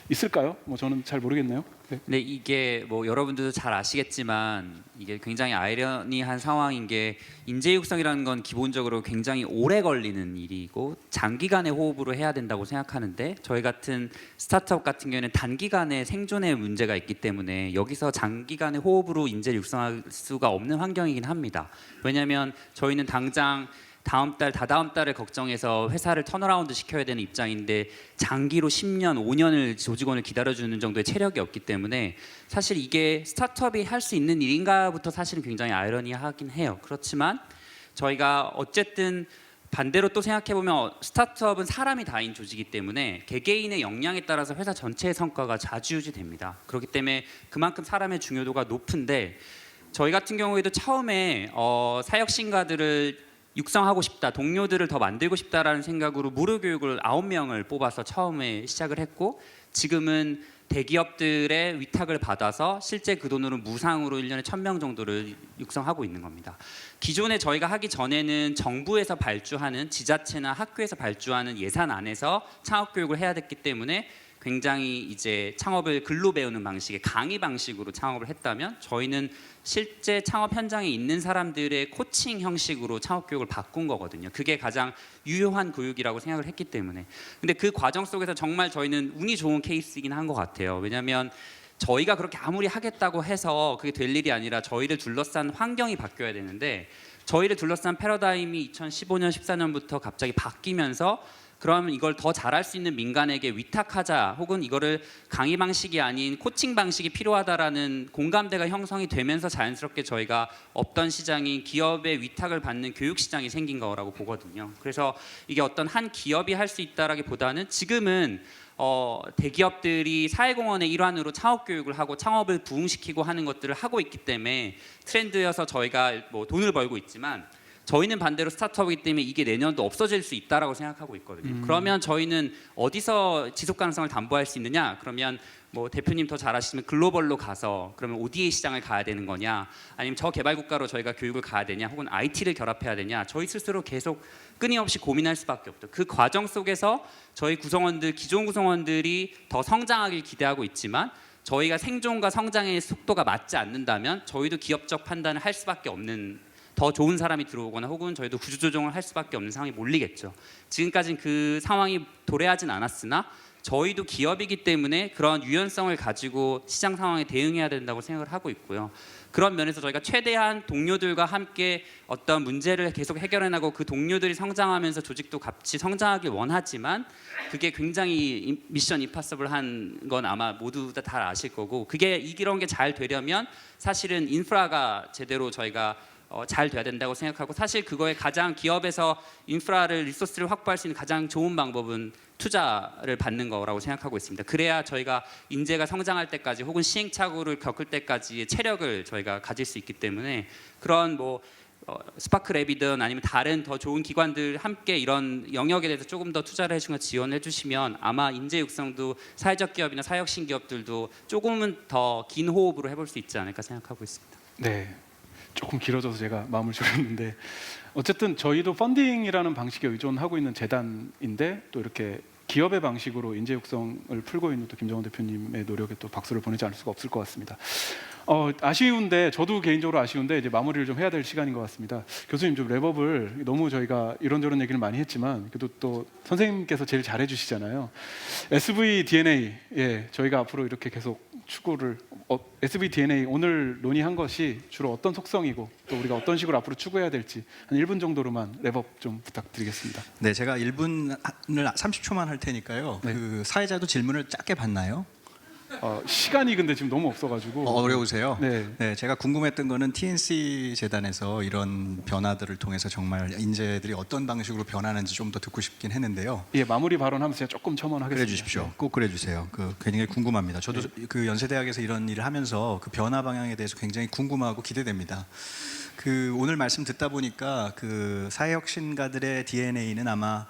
있을까요? 뭐 저는 잘 모르겠네요. 네. 근데 이게 뭐 여러분들도 잘 아시겠지만 이게 굉장히 아이러니한 상황인 게 인재 육성이라는 건 기본적으로 굉장히 오래 걸리는 일이고 장기간의 호흡으로 해야 된다고 생각하는데 저희 같은 스타트업 같은 경우에는 단기간에 생존의 문제가 있기 때문에 여기서 장기간의 호흡으로 인재를 육성할 수가 없는 환경이긴 합니다. 왜냐하면 저희는 당장 다음 달, 다다음 달을 걱정해서 회사를 턴어라운드 시켜야 되는 입장인데 장기로 10년, 5년을 조직원을 기다려주는 정도의 체력이 없기 때문에 사실 이게 스타트업이 할 수 있는 일인가부터 사실은 굉장히 아이러니하긴 해요. 그렇지만 저희가 어쨌든 반대로 또 생각해보면 스타트업은 사람이 다인 조직이기 때문에 개개인의 역량에 따라서 회사 전체의 성과가 좌지우지됩니다. 그렇기 때문에 그만큼 사람의 중요도가 높은데 저희 같은 경우에도 처음에 사역신가들을 육성하고 싶다, 동료들을 더 만들고 싶다라는 생각으로 무료 교육을 9명을 뽑아서 처음에 시작을 했고 지금은 대기업들의 위탁을 받아서 실제 그 돈으로 무상으로 1년에 1,000명 정도를 육성하고 있는 겁니다. 기존에 저희가 하기 전에는 정부에서 발주하는 지자체나 학교에서 발주하는 예산 안에서 창업 교육을 해야 됐기 때문에 굉장히 이제 창업을 글로 배우는 방식의 강의 방식으로 창업을 했다면 저희는 실제 창업 현장에 있는 사람들의 코칭 형식으로 창업 교육을 바꾼 거거든요. 그게 가장 유효한 교육이라고 생각을 했기 때문에. 근데 그 과정 속에서 정말 저희는 운이 좋은 케이스이긴 한 것 같아요. 왜냐하면 저희가 그렇게 아무리 하겠다고 해서 그게 될 일이 아니라 저희를 둘러싼 환경이 바뀌어야 되는데 저희를 둘러싼 패러다임이 2015년, 14년부터 갑자기 바뀌면서 그러면 이걸 더 잘할 수 있는 민간에게 위탁하자 혹은 이거를 강의 방식이 아닌 코칭 방식이 필요하다라는 공감대가 형성이 되면서 자연스럽게 저희가 없던 시장인 기업의 위탁을 받는 교육 시장이 생긴 거라고 보거든요. 그래서 이게 어떤 한 기업이 할 수 있다라기보다는 지금은 대기업들이 사회공헌의 일환으로 창업 교육을 하고 창업을 부흥시키고 하는 것들을 하고 있기 때문에 트렌드여서 저희가 뭐 돈을 벌고 있지만 저희는 반대로 스타트업이기 때문에 이게 내년도 없어질 수 있다라고 생각하고 있거든요. 그러면 저희는 어디서 지속 가능성을 담보할 수 있느냐? 그러면 뭐 대표님 더 잘 아시면 글로벌로 가서 그러면 ODA 시장을 가야 되는 거냐? 아니면 저 개발 국가로 저희가 교육을 가야 되냐? 혹은 IT를 결합해야 되냐? 저희 스스로 계속 끊임없이 고민할 수밖에 없죠. 그 과정 속에서 저희 구성원들, 기존 구성원들이 더 성장하길 기대하고 있지만 저희가 생존과 성장의 속도가 맞지 않는다면 저희도 기업적 판단을 할 수밖에 없는 더 좋은 사람이 들어오거나 혹은 저희도 구조조정을 할 수밖에 없는 상황이 몰리겠죠. 지금까지는 그 상황이 도래하진 않았으나 저희도 기업이기 때문에 그런 유연성을 가지고 시장 상황에 대응해야 된다고 생각을 하고 있고요. 그런 면에서 저희가 최대한 동료들과 함께 어떤 문제를 계속 해결해나가고 그 동료들이 성장하면서 조직도 같이 성장하길 원하지만 그게 굉장히 미션 임파서블한 건 아마 모두 다 아실 거고 그게 이런 게 잘 되려면 사실은 인프라가 제대로 저희가 잘 돼야 된다고 생각하고 사실 그거에 가장 기업에서 인프라를 리소스를 확보할 수 있는 가장 좋은 방법은 투자를 받는 거라고 생각하고 있습니다. 그래야 저희가 인재가 성장할 때까지 혹은 시행착오를 겪을 때까지의 체력을 저희가 가질 수 있기 때문에 그런 뭐 스파크랩이든 아니면 다른 더 좋은 기관들 함께 이런 영역에 대해서 조금 더 투자를 해주거나 지원해 주시면 아마 인재 육성도 사회적 기업이나 사회혁신 기업들도 조금은 더 긴 호흡으로 해볼 수 있지 않을까 생각하고 있습니다. 네. 조금 길어져서 제가 마음을 졸였는데 어쨌든 저희도 펀딩이라는 방식에 의존하고 있는 재단인데 또 이렇게 기업의 방식으로 인재 육성을 풀고 있는 또 김정원 대표님의 노력에 또 박수를 보내지 않을 수가 없을 것 같습니다. 아쉬운데 저도 개인적으로 아쉬운데 이제 마무리를 좀 해야 될 시간인 것 같습니다. 교수님 좀 랩업을 너무 저희가 이런저런 얘기를 많이 했지만 그래도 또 선생님께서 제일 잘해 주시잖아요. SV DNA 저희가 앞으로 이렇게 계속 추구를 SV DNA 오늘 논의한 것이 주로 어떤 속성이고 또 우리가 어떤 식으로 앞으로 추구해야 될지 한 1분 정도로만 랩업 좀 부탁드리겠습니다. 네, 제가 1분을 30초만 할 테니까요. 네. 그 사회자도 질문을 짧게 받나요? 시간이 근데 지금 너무 없어가지고 어려우세요? 네. 네, 제가 궁금했던 거는 TNC 재단에서 이런 변화들을 통해서 정말 인재들이 어떤 방식으로 변하는지 좀 더 듣고 싶긴 했는데요. 예, 마무리 발언하면서 제가 조금 첨언하겠습니다. 그래 주십시오. 꼭 그래 주세요. 굉장히 궁금합니다. 저도 그 연세대학에서 이런 일을 하면서 그 변화 방향에 대해서 굉장히 궁금하고 기대됩니다. 오늘 말씀 듣다 보니까 그 사회혁신가들의 DNA는 아마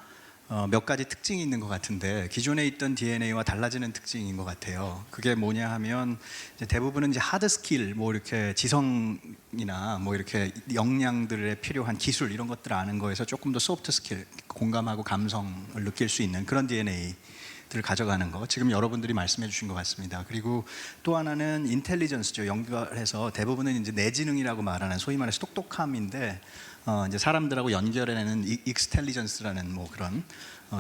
몇 가지 특징이 있는 것 같은데 기존에 있던 DNA와 달라지는 특징인 것 같아요. 그게 뭐냐 하면 이제 대부분은 이제 하드 스킬, 뭐 이렇게 지성이나 뭐 이렇게 역량들에 필요한 기술 이런 것들 아는 거에서 조금 더 소프트 스킬, 공감하고 감성을 느낄 수 있는 그런 DNA들을 가져가는 거. 지금 여러분들이 말씀해 주신 것 같습니다. 그리고 또 하나는 인텔리전스죠. 연결해서 대부분은 이제 내지능이라고 말하는 소위 말해서 똑똑함인데 이제 사람들하고 연결해내는 익스텔리전스라는 뭐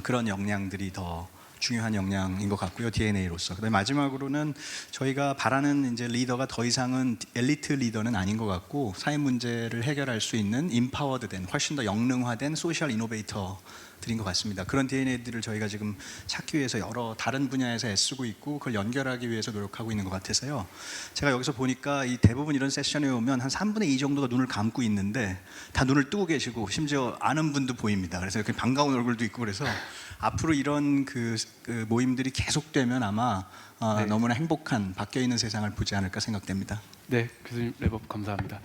그런 역량들이 더 중요한 역량인 것 같고요. DNA로서. 그다음에 마지막으로는 저희가 바라는 이제 리더가 더 이상은 엘리트 리더는 아닌 것 같고 사회 문제를 해결할 수 있는 임파워드된 훨씬 더 영능화된 소셜 이노베이터들인 것 같습니다. 그런 DNA들을 저희가 지금 찾기 위해서 여러 다른 분야에서 애쓰고 있고 그걸 연결하기 위해서 노력하고 있는 것 같아서요. 제가 여기서 보니까 이 대부분 이런 세션에 오면 한 3분의 2 정도가 눈을 감고 있는데 다 눈을 뜨고 계시고 심지어 아는 분도 보입니다. 그래서 이렇게 반가운 얼굴도 있고 그래서 앞으로 이런 그 모임들이 계속되면 아마 네. 너무나 행복한 바뀌어 있는 세상을 보지 않을까 생각됩니다. 네, 교수님 랩업 감사합니다.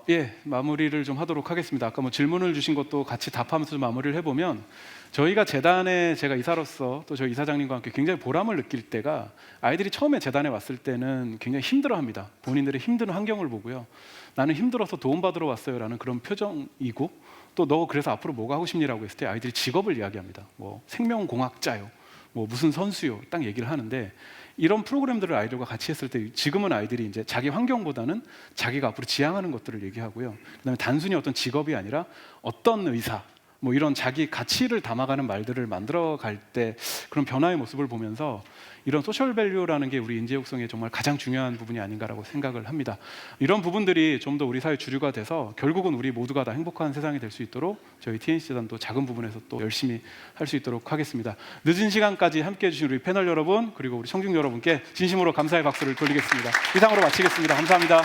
예, 마무리를 좀 하도록 하겠습니다. 아까 뭐 질문을 주신 것도 같이 답하면서 좀 마무리를 해보면 저희가 재단에 제가 이사로서 또 저희 이사장님과 함께 굉장히 보람을 느낄 때가 아이들이 처음에 재단에 왔을 때는 굉장히 힘들어합니다. 본인들의 힘든 환경을 보고요. 나는 힘들어서 도움받으러 왔어요라는 그런 표정이고 또 너 그래서 앞으로 뭐가 하고 싶니라고 했을 때 아이들이 직업을 이야기합니다. 뭐 생명공학자요, 뭐 무슨 선수요, 딱 얘기를 하는데 이런 프로그램들을 아이들과 같이 했을 때 지금은 아이들이 이제 자기 환경보다는 자기가 앞으로 지향하는 것들을 얘기하고요. 그다음에 단순히 어떤 직업이 아니라 어떤 의사, 뭐 이런 자기 가치를 담아가는 말들을 만들어갈 때 그런 변화의 모습을 보면서 이런 소셜 밸류라는 게 우리 인재 육성의 정말 가장 중요한 부분이 아닌가라고 생각을 합니다. 이런 부분들이 좀 더 우리 사회 주류가 돼서 결국은 우리 모두가 다 행복한 세상이 될 수 있도록 저희 TNC 재단도 작은 부분에서 또 열심히 할 수 있도록 하겠습니다. 늦은 시간까지 함께해 주신 우리 패널 여러분 그리고 우리 청중 여러분께 진심으로 감사의 박수를 돌리겠습니다. 이상으로 마치겠습니다. 감사합니다.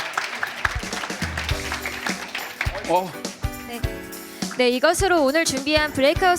네, 이것으로 오늘 준비한 브레이크아웃